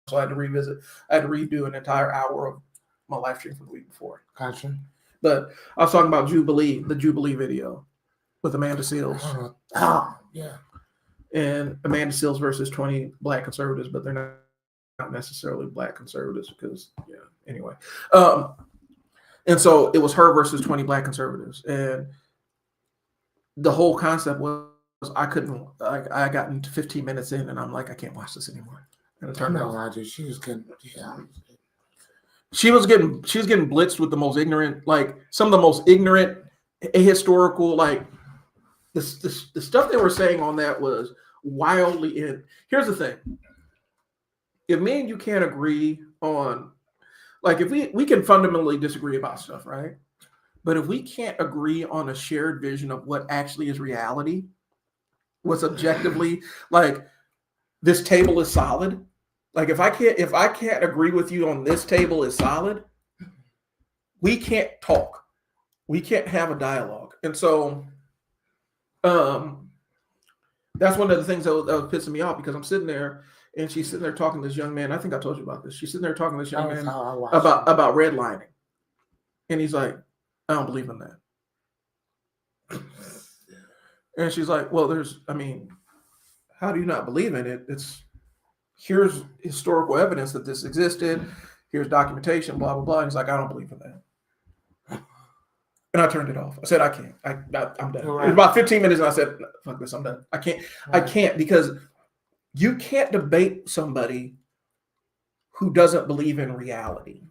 So I had to revisit. I had to redo an entire hour of my live stream from the week before. Gotcha. But I was talking about Jubilee, the Jubilee video with Amanda Seals. Oh, yeah. And Amanda Seals versus 20 black conservatives, but they're not necessarily black conservatives because, yeah, anyway. And so it was her versus 20 black conservatives. And the whole concept was I got into 15 minutes in and I'm like, I can't watch this anymore. And it turned out. She was getting, yeah. She was getting blitzed with the most ignorant, like some of the most ignorant ahistorical, like the stuff they were saying on that was wildly in. Here's the thing. If me and you can't agree on, like if we can fundamentally disagree about stuff, right? But if we can't agree on a shared vision of what actually is reality, what's objectively, like this table is solid. Like if I can't agree with you on this table is solid, we can't talk. We can't have a dialogue. And so that's one of the things that was pissing me off because I'm sitting there and she's sitting there talking to this young man. I think I told you about this. She's sitting there talking to this young man about redlining. And he's like, I don't believe in that. And she's like, well, how do you not believe in it? Here's historical evidence that this existed. Here's documentation, blah, blah, blah. And he's like, I don't believe in that. And I turned it off. I said, I can't. I'm done. Right. It was about 15 minutes and I said, fuck this, I'm done. I can't. Right. I can't because you can't debate somebody who doesn't believe in reality.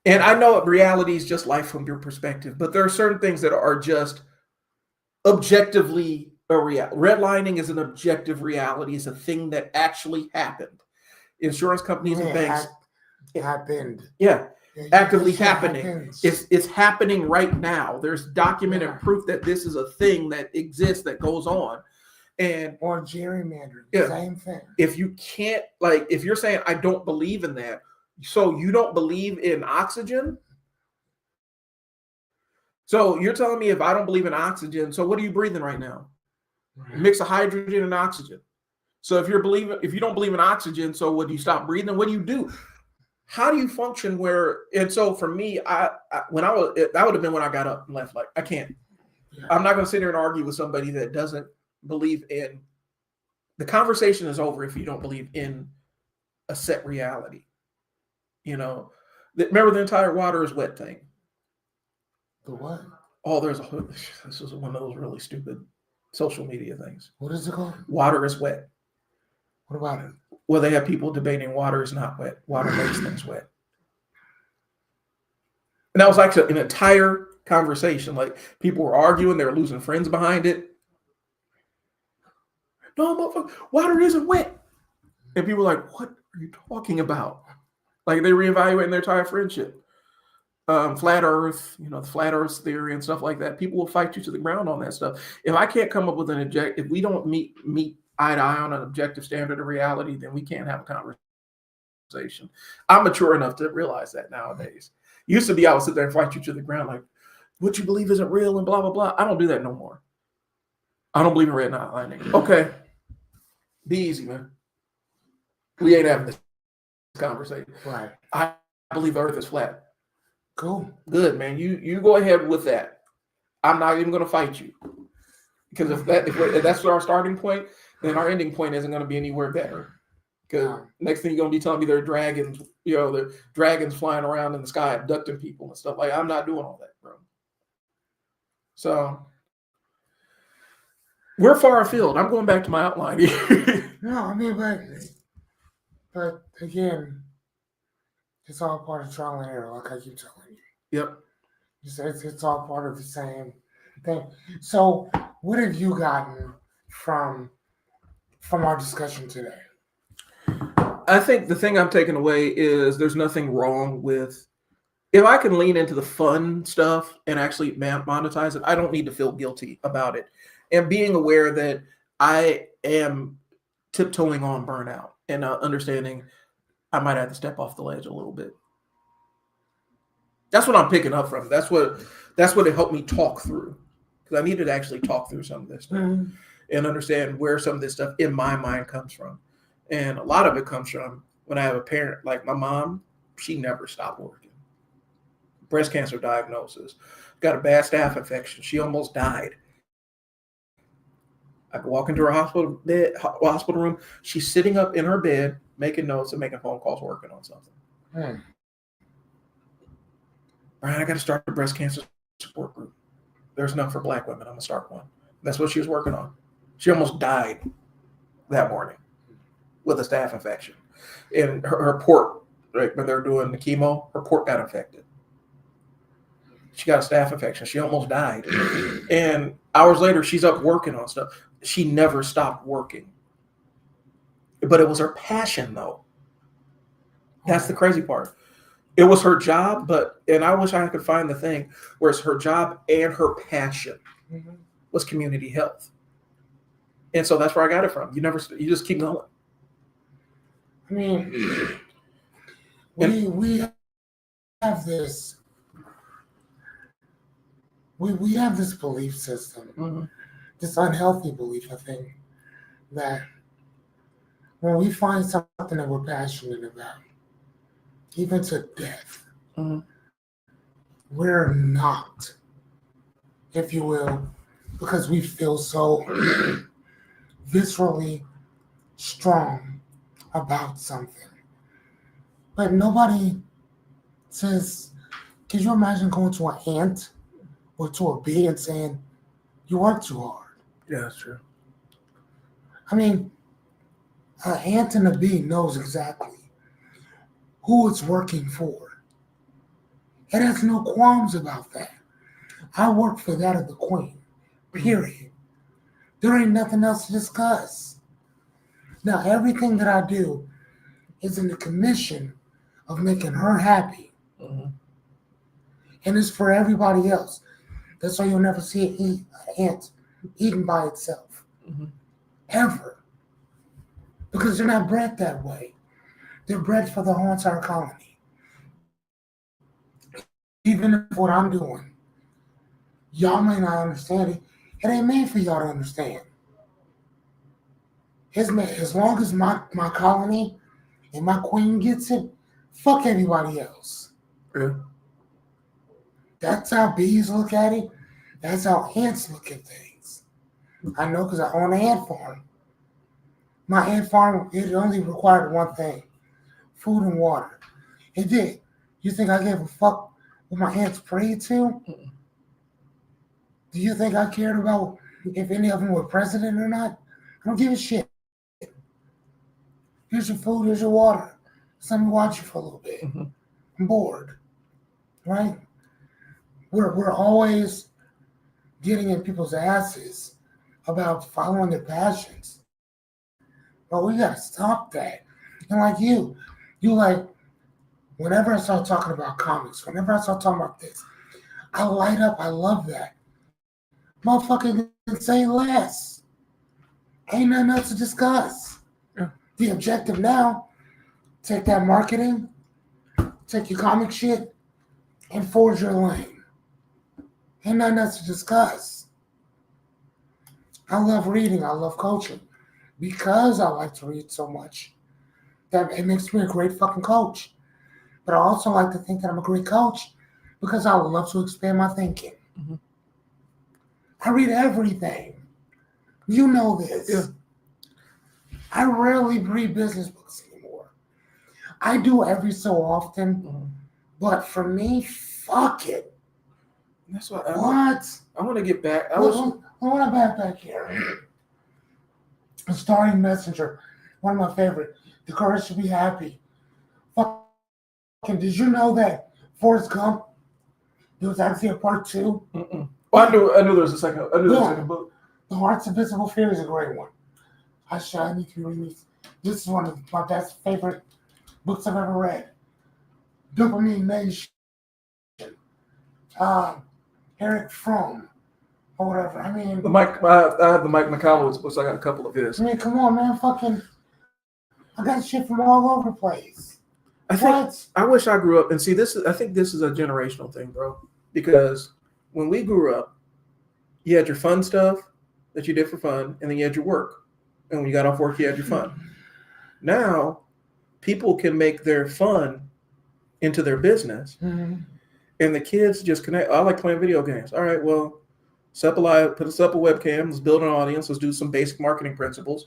And I know reality is just life from your perspective, but there are certain things that are just objectively a reality. Redlining is an objective reality. It's a thing that actually happened. Insurance companies and banks. It happened. Yeah. Actively happening. It's happening right now. There's documented proof that this is a thing that exists that goes on. And or gerrymandering, same thing. If you can't, like, if you're saying I don't believe in that, so you don't believe in oxygen. So you're telling me if I don't believe in oxygen, so what are you breathing right now? Right. Mix of hydrogen and oxygen. So if you don't believe in oxygen, so what do you stop breathing? What do you do? How do you function and so for me, that would have been when I got up and left. Like, I can't. Yeah. I'm not going to sit here and argue with somebody that doesn't believe in. The conversation is over if you don't believe in a set reality. You know, remember the entire water is wet thing. The what? Oh, this is one of those really stupid social media things. What is it called? Water is wet. What about it? Well, they have people debating water is not wet. Water makes things wet. And that was actually an entire conversation. Like, people were arguing. They were losing friends behind it. No, motherfucker, water isn't wet. And people were like, what are you talking about? Like, they reevaluating their entire friendship. Flat Earth, the flat Earth theory and stuff like that. People will fight you to the ground on that stuff. If I can't come up with if we don't meet eye to eye on an objective standard of reality, then we can't have a conversation. I'm mature enough to realize that nowadays. Used to be, I would sit there and fight you to the ground, like, what you believe isn't real and blah, blah, blah. I don't do that no more. I don't believe in redlining. Okay. Be easy, man. We ain't having this conversation. Right. I believe the earth is flat. Cool. Good, man. You go ahead with that. I'm not even going to fight you. Because if that's our starting point, then our ending point isn't going to be anywhere better. Because next thing you're going to be telling me there are dragons, the dragons flying around in the sky abducting people and stuff. Like, I'm not doing all that, bro. So we're far afield. I'm going back to my outline here. No, I mean, but again, it's all part of trial and error, like I keep telling you. Yep. It's all part of the same thing. So, what have you gotten from our discussion today? I think the thing I'm taking away is there's nothing wrong with, if I can lean into the fun stuff and actually monetize it, I don't need to feel guilty about it. And being aware that I am tiptoeing on burnout and understanding I might have to step off the ledge a little bit. That's what I'm picking up from. That's what it helped me talk through, because I needed to actually talk through some of this stuff and understand where some of this stuff in my mind comes from. And a lot of it comes from when I have a parent like my mom. She never stopped working. Breast cancer diagnosis, got a bad staph infection. She almost died. I could walk into her hospital room. She's sitting up in her bed, making notes and making phone calls, working on something. Brian, I got to start a breast cancer support group. There's none for Black women. I'm gonna start one. That's what she was working on. She almost died that morning with a staph infection, and her port, right, when they're doing the chemo, her port got infected. She got a staph infection. She almost died. And hours later, she's up working on stuff. She never stopped working. But it was her passion, though. That's the crazy part. It was her job, and I wish I could find the thing where it's her job and her passion was community health. And so that's where I got it from. You just keep going. I mean, we have this. We have this belief system, this unhealthy belief, I think, that when we find something that we're passionate about, even to death, we're not, if you will, because we feel so viscerally strong about something. But nobody says, can you imagine going to an ant or to a bee and saying, you work too hard? Yeah, that's true. I mean, an ant and a bee knows exactly who it's working for. It has no qualms about that. I work for that of the queen, period. There ain't nothing else to discuss. Now, everything that I do is in the commission of making her happy. And it's for everybody else. That's why you'll never see an ant eaten by itself. Ever. Because they're not bred that way. They're bred for the whole entire colony. Even if what I'm doing, y'all may not understand it. It ain't made for y'all to understand. As long as my colony and my queen gets it, fuck everybody else. Yeah. That's how bees look at it. That's how ants look at things. I know because I own an ant farm. My ant farm, it only required one thing: food and water. It did. You think I gave a fuck what my ants prayed to? Do you think I cared about if any of them were president or not? I don't give a shit. Here's your food, here's your water. Just let me watch you for a little bit. I'm bored. Right? We're always getting in people's asses about following their passions. But we gotta stop that. And like you like, whenever I start talking about comics, whenever I start talking about this, I light up. I love that. Motherfucker can say less. Ain't nothing else to discuss. Yeah. The objective now, take that marketing, take your comic shit, and forge your lane. Ain't nothing else to discuss. I love reading. I love coaching. Because I like to read so much, that it makes me a great fucking coach. But I also like to think that I'm a great coach because I love to expand my thinking. I read everything. You know this. Yeah. I rarely read business books anymore. I do every so often, but for me, fuck it. That's what I want to get back. I want to back here. A Starring Messenger, one of my favorite. The Courage to Be Happy. Fucking, did you know that Forrest Gump, there was actually a part 2? Well, I knew there was a second. I knew there was a second book. The Heart's Invisible Fear is a great one. I need to read these. This is one of my best favorite books I've ever read. Dopamine Nation. Eric Fromm, or whatever. I mean, I have the Mike McCallow's books. I got a couple of his. I mean, come on, man. Fucking, I got shit from all over the place. I think What? I wish I grew up and see this. I think this is a generational thing, bro. Because when we grew up, you had your fun stuff that you did for fun, and then you had your work. And when you got off work, you had your fun. Now, people can make their fun into their business, Mhm. and the kids just connect. I like playing video games. All right, well, set up a live, put us up a webcam. Let's build an audience. Let's do some basic marketing principles,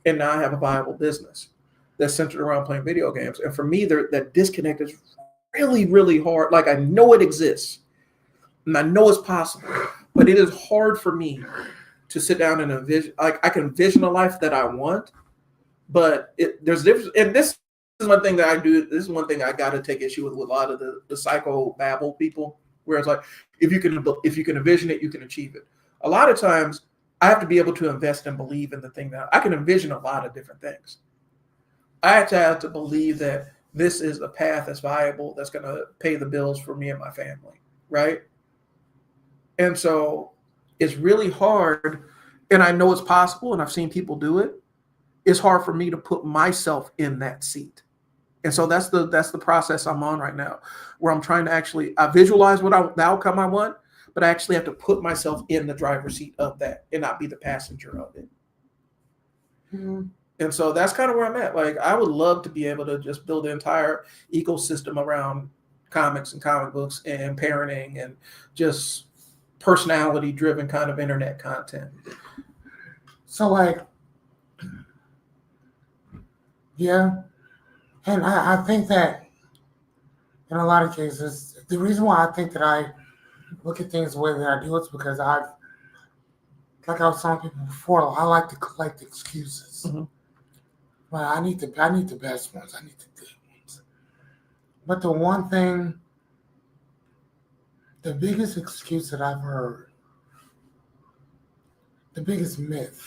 and now I have a viable business that's centered around playing video games. And for me, that disconnect is really, really hard. Like I know it exists, and I know it's possible, but it is hard for me to sit down and envision. Like I can envision a life that I want, but there's difference. And this is one thing that I do. This is one thing I got to take issue with a lot of the psycho babble people, where it's like if you can envision it, you can achieve it. A lot of times, I have to be able to invest and believe in the thing that I can envision a lot of different things. I have to believe that this is a path that's viable, that's going to pay the bills for me and my family, right? And so it's really hard, and I know it's possible, and I've seen people do it. It's hard for me to put myself in that seat. And so that's the process I'm on right now, where I'm trying to I visualize the outcome I want, but I actually have to put myself in the driver's seat of that and not be the passenger of it. Mhm. And so that's kind of where I'm at. Like, I would love to be able to just build an entire ecosystem around comics and comic books and parenting and just personality driven kind of internet content. So like, yeah, and I think that in a lot of cases, the reason why I think that I look at things the way that I do is because like I was telling people before, I like to collect excuses. Mhm. But I need the best ones. I need the good ones. But the biggest excuse that I've heard, the biggest myth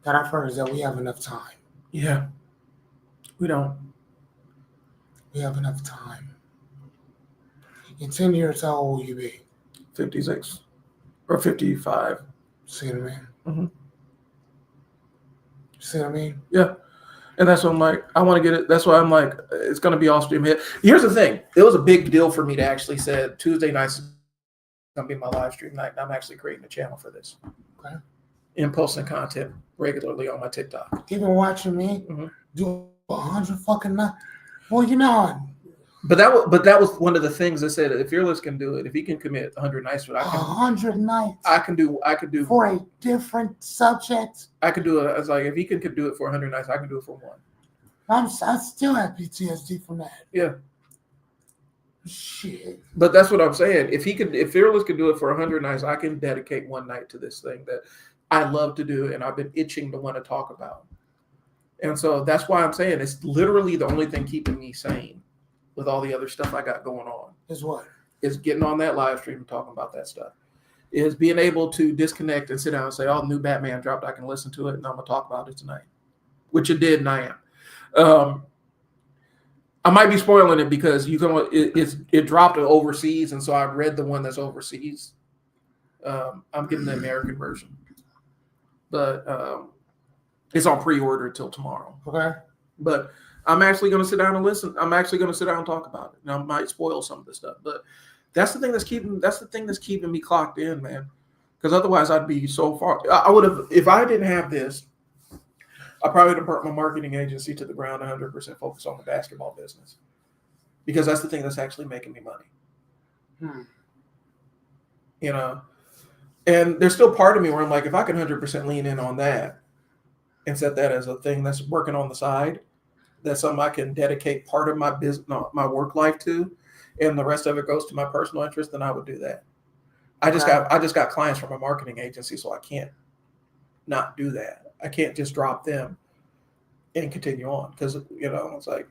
that I've heard is that we have enough time. Yeah, we don't. We have enough time. In 10 years, how old will you be? 56 or 55. See what I mean? Mhm. See what I mean? Yeah. And that's what I'm like, I want to get it. That's why I'm like, it's going to be all stream hit. Here's the thing. It was a big deal for me to actually say Tuesday nights is going to be my live stream night. And I'm actually creating a channel for this. Okay. And posting content regularly on my TikTok. Even watching me Mhm. do 100 fucking nights. Well, you know, But that was one of the things I said. If Fearless can do it, if he can commit 100 nights, but 100 nights I can do for a different subject. I can do it. I was like, if he can do it for 100 nights, I can do it for one. I still have PTSD from that. Yeah. Shit. But that's what I'm saying. If Fearless can do it for 100 nights, I can dedicate one night to this thing that I love to do and I've been itching to want to talk about. And so that's why I'm saying it's literally the only thing keeping me sane with all the other stuff I got going on. Is what? Is getting on that live stream and talking about that stuff. Is being able to disconnect and sit down and say, oh, new Batman dropped, I can listen to it and I'm going to talk about it tonight. Which it did and I am. I might be spoiling it because it dropped overseas, and so I read the one that's overseas. I'm getting the American version, but it's on pre-order till tomorrow. Okay. But I'm actually going to sit down and listen. I'm actually going to sit down and talk about it. And I might spoil some of the stuff, but that's the thing that's keeping me clocked in, man. Because otherwise, I'd be so far. I would have, if I didn't have this, I probably would have burnt my marketing agency to the ground, 100% focused on the basketball business, because that's the thing that's actually making me money. You know, and there's still part of me where I'm like, if I can 100% lean in on that and set that as a thing that's working on the side, that's something I can dedicate part of my business, my work life to, and the rest of it goes to my personal interest, then I would do that. I just got clients from a marketing agency, so I can't not do that. I can't just drop them and continue on because, you know, it's like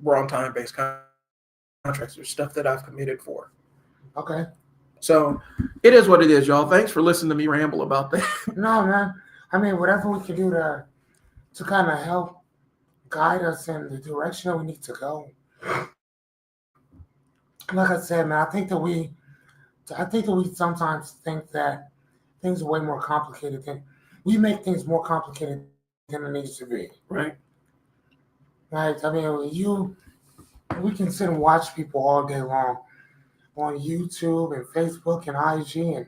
we're on time-based contracts. There's stuff that I've committed for. Okay. So it is what it is, y'all. Thanks for listening to me ramble about that. No, man. I mean, whatever we can do to kind of help guide us in the direction that we need to go. Like I said, man, I think that we sometimes think that things are way more complicated than we make things more complicated than it needs to be. Right. Like, I mean, we can sit and watch people all day long on YouTube and Facebook and IG and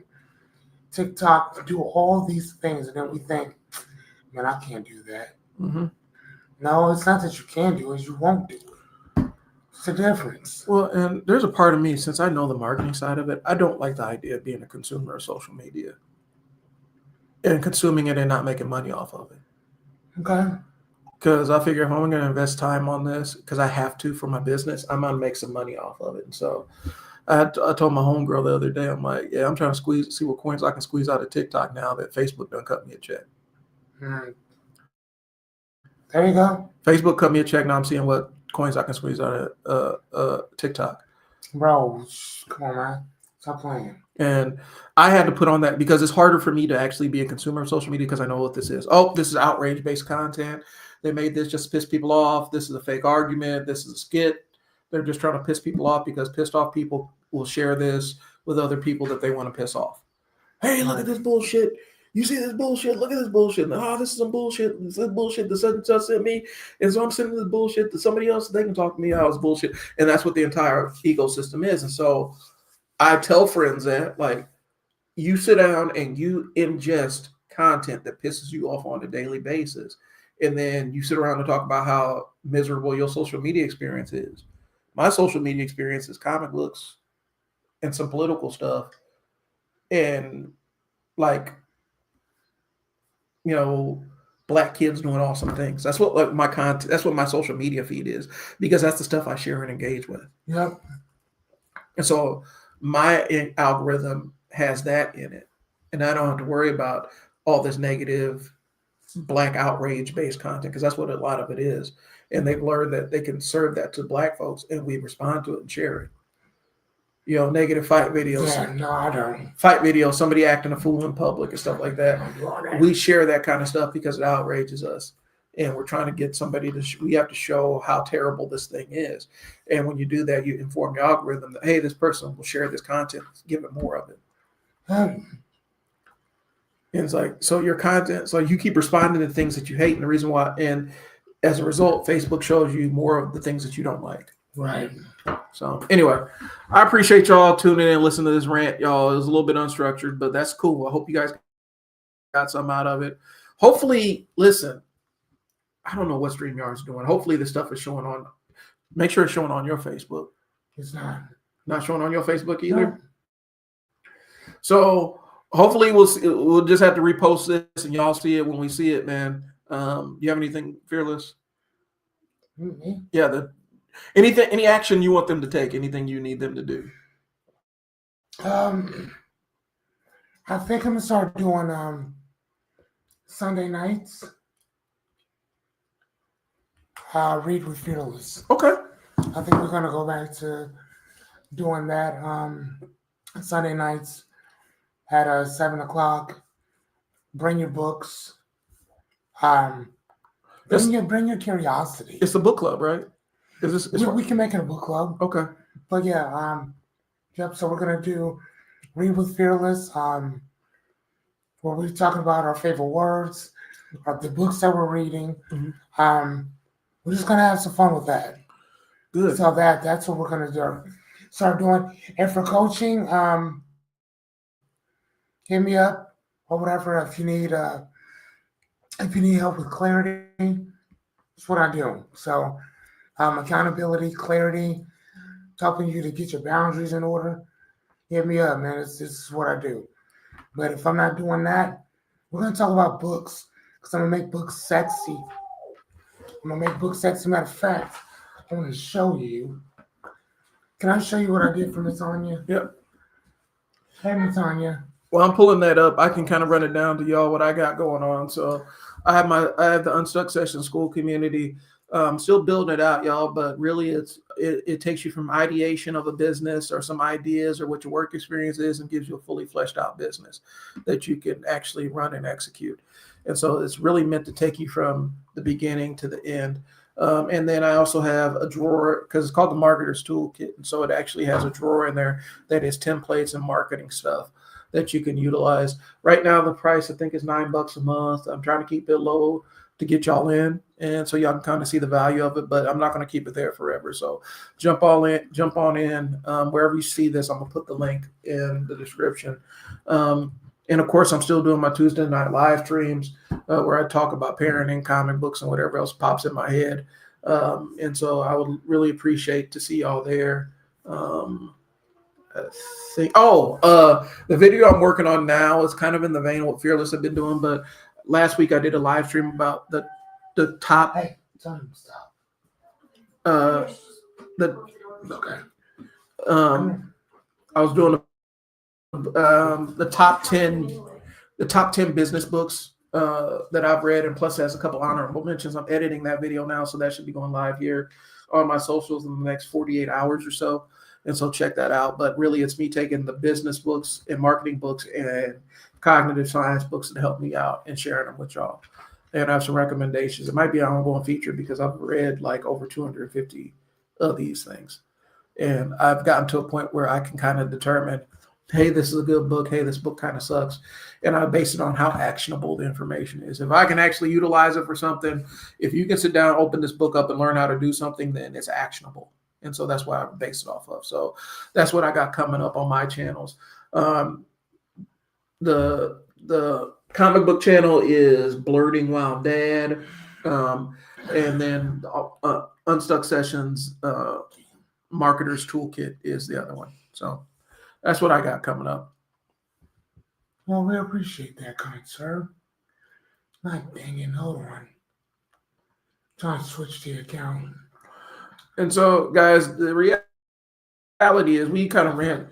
TikTok do all these things, and then we think, man, I can't do that. Mm-hmm. No, it's not that you can do it, you won't do it. It's a difference. Well, and there's a part of me, since I know the marketing side of it, I don't like the idea of being a consumer of social media and consuming it and not making money off of it. Okay. Because I figure if I'm going to invest time on this, because I have to for my business, I'm going to make some money off of it. And so I told my homegirl the other day, I'm like, yeah, I'm trying to see what coins I can squeeze out of TikTok now that Facebook done cut me a check. There you go. Facebook cut me a check. Now I'm seeing what coins I can squeeze out of TikTok. Bro, come on, man. Stop playing. And I had to put on that because it's harder for me to actually be a consumer of social media because I know what this is. Oh, this is outrage-based content. They made this just to piss people off. This is a fake argument. This is a skit. They're just trying to piss people off because pissed off people will share this with other people that they want to piss off. Hey, look at this bullshit. You see this bullshit? Look at this bullshit. Oh, this is some bullshit. This is bullshit. This just sent me. And so I'm sending this bullshit to somebody else. They can talk to me. Oh, it's bullshit. And that's what the entire ecosystem is. And so I tell friends that, like, you sit down and you ingest content that pisses you off on a daily basis. And then you sit around and talk about how miserable your social media experience is. My social media experience is comic books and some political stuff. And, like, you know, black kids doing awesome things. That's what my content, that's what my social media feed is, because that's the stuff I share and engage with. Yep. And so my algorithm has that in it. And I don't have to worry about all this negative black outrage based content, because that's what a lot of it is. And they've learned that they can serve that to black folks and we respond to it and share it. You know, negative fight videos. Yeah, no, I don't. Fight videos, somebody acting a fool in public and stuff like that. We share that kind of stuff because it outrages us. And we're trying to get somebody to, we have to show how terrible this thing is. And when you do that, you inform your algorithm that, hey, this person will share this content, give it more of it. And it's like, so your content, so you keep responding to things that you hate. And the reason why, and as a result, Facebook shows you more of the things that you don't like. Right. So anyway, I appreciate y'all tuning in and listening to this rant, y'all. It was a little bit unstructured, but that's cool. I hope you guys got something out of it. Hopefully, listen, I don't know what StreamYard's doing. Hopefully this stuff is showing on, make sure it's showing on your Facebook. It's not. Not showing on your Facebook either? No. So hopefully we'll just have to repost this and y'all see it when we see it, man. You have anything, Fearless? Mm-hmm. Yeah, any action you want them to take, anything you need them to do? I think I'm gonna start doing Sunday nights. Read with Fearless. Okay. I think we're gonna go back to doing that Sunday nights at 7:00. Bring your books. Bring your curiosity. It's the book club, right? Is this? We can make it a book club. Okay. But yeah, yep. So we're gonna do Read with Fearless. Where we're talking about our favorite words, the books that we're reading. Mm-hmm. We're just gonna have some fun with that. Good. So that's what we're gonna start doing. And for coaching, hit me up or whatever if you need help with clarity. That's what I do. So accountability, clarity, helping you to get your boundaries in order. Hit me up, man. This is what I do. But if I'm not doing that, we're gonna talk about books because I'm gonna make books sexy. Matter of fact, I want to show you. Can I show you what I did for Miss Tanya? Yep. Hey, Miss Tanya. Well, I'm pulling that up. I can kind of run it down to y'all what I got going on. So I have the Unstuck Session School community. Still building it out, y'all, but really it takes you from ideation of a business or some ideas or what your work experience is and gives you a fully fleshed out business that you can actually run and execute. And so it's really meant to take you from the beginning to the end. And then I also have a drawer because it's called the Marketer's Toolkit. And so it actually has a drawer in there that is templates and marketing stuff that you can utilize. Right now, the price I think is $9 a month. I'm trying to keep it low to get y'all in, and so y'all can kind of see the value of it. But I'm not going to keep it there forever. So jump on in wherever you see this. I'm gonna put the link in the description. And of course, I'm still doing my Tuesday night live streams where I talk about parenting, comic books, and whatever else pops in my head. And so I would really appreciate to see y'all there. I think. The video I'm working on now is kind of in the vein of what Fearless have been doing. But last week I did a live stream about the top Hey, tell him to stop. the Okay. I was doing the top 10 business books that I've read, and plus has a couple honorable mentions. I'm editing that video now, so that should be going live here on my socials in the next 48 hours or so. And so check that out. But really, it's me taking the business books and marketing books and cognitive science books that help me out and sharing them with y'all. And I have some recommendations. It might be an ongoing feature because I've read like over 250 of these things. And I've gotten to a point where I can kind of determine, hey, this is a good book. Hey, this book kind of sucks. And I base it on how actionable the information is. If I can actually utilize it for something, if you can sit down, open this book up and learn how to do something, then it's actionable. And so that's what I base it off of. So that's what I got coming up on my channels. The comic book channel is Blurting While Dad. And then Unstuck Sessions, Marketer's Toolkit is the other one. So that's what I got coming up. Well, we appreciate that, kind sir. Not dang, hold on. Trying to switch the account. And so, guys, the reality is we kind of went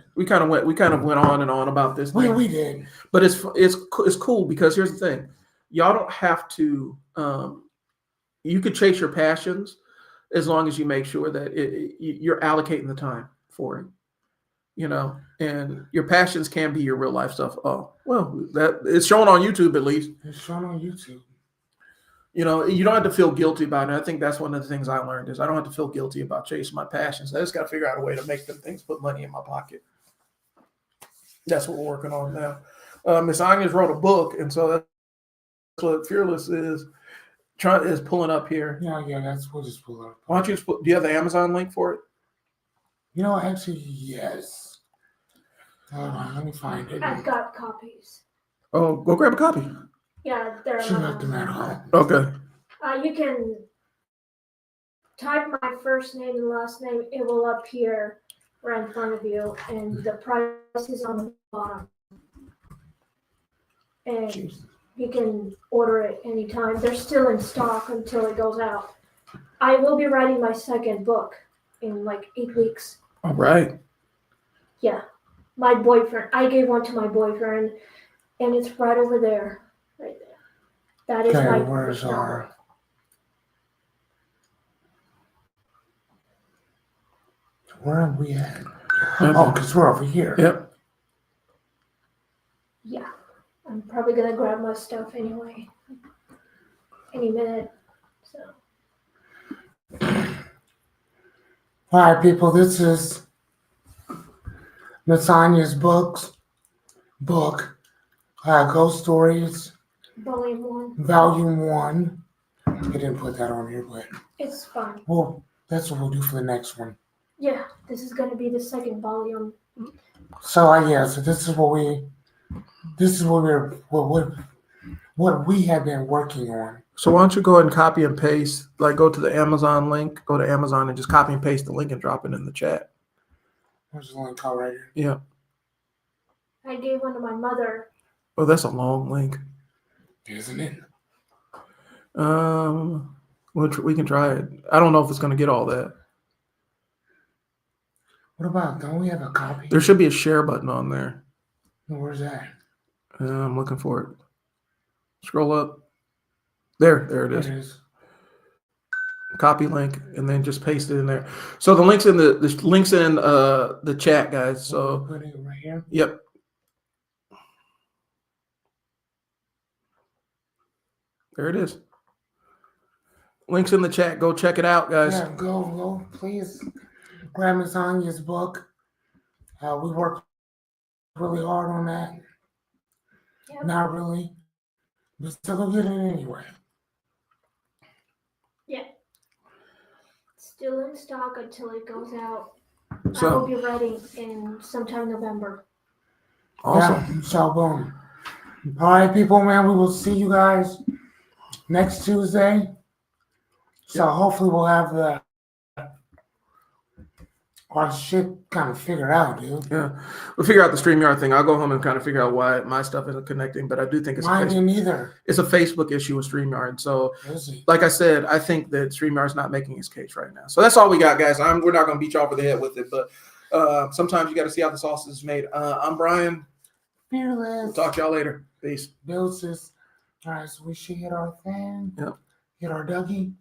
on and on about this thing. We did. But it's cool because here's the thing. Y'all don't have to you could chase your passions as long as you make sure that you're allocating the time for it. You know, and your passions can be your real life stuff. Oh, well, that it's shown on YouTube at least. It's shown on YouTube. You know, you don't have to feel guilty about it. I think that's one of the things I learned is I don't have to feel guilty about chasing my passions. I just got to figure out a way to make them things put money in my pocket. That's what we're working on now. Miss Agnes wrote a book, and so that's what Fearless is pulling up here. Yeah, that's we'll just pull up. Why don't you do you have the Amazon link for it? You know, actually, yes. Hold on, let me find it. I've got copies. Oh, go grab a copy. Yeah, they're She left them at home. Okay. You can type my first name and last name. It will appear right in front of you, and the price is on the bottom. And you can order it anytime. They're still in stock until it goes out. I will be writing my second book in like 8 weeks. All right. Yeah. My boyfriend. I gave one to my boyfriend, and it's right over there. Right there. That is Okay, my where's first novel. our... Where are we at? Oh, because we're over here. Yep. Yeah. I'm probably gonna grab my stuff anyway. Any minute. So All right, people, this is Nathania's book, Ghost Stories, volume 1. Volume 1. I didn't put that on here, but It's fun. well, that's what we'll do for the next one. Yeah, this is gonna be the second volume. So so this is what we have been working on. So why don't you go ahead and copy and paste, like go to the Amazon link, go to Amazon and just copy and paste the link and drop it in the chat. There's the link already. Yeah. I gave one to my mother. Oh, that's a long link. Isn't it? We can try it. I don't know if it's going to get all that. What about, don't we have a copy? There should be a share button on there. Where's that? I'm looking for it. Scroll up. There it There is. it is. Copy link and then just paste it in there. So the link's in the link's in the chat, guys. So Put it right here. yep. There it is. Link's in the chat. Go check it out, guys. Yeah, go, please. Grab Miss Anya's book. We worked really hard on that. Yep. Not really, but still go get it anyway. still in stock until it goes out. I will So be ready in sometime November. awesome. Yeah, so boom. All right, people, man, we will see you guys next Tuesday. So hopefully we'll have our shit kind of figured out, dude. Yeah, we'll figure out the StreamYard thing. I'll go home and kind of figure out why my stuff isn't connecting, but I do think Mine didn't either. it's a Facebook issue with StreamYard. So, Is it? like I said, I think that StreamYard's not making his case right now. So that's all we got, guys. We're not going to beat you over the head with it, but sometimes you got to see how the sausage is made. I'm Brian. Fearless. We'll talk to y'all later. Peace. Deuces. All right, so we should hit our thing. Yep. Hit our Dougie.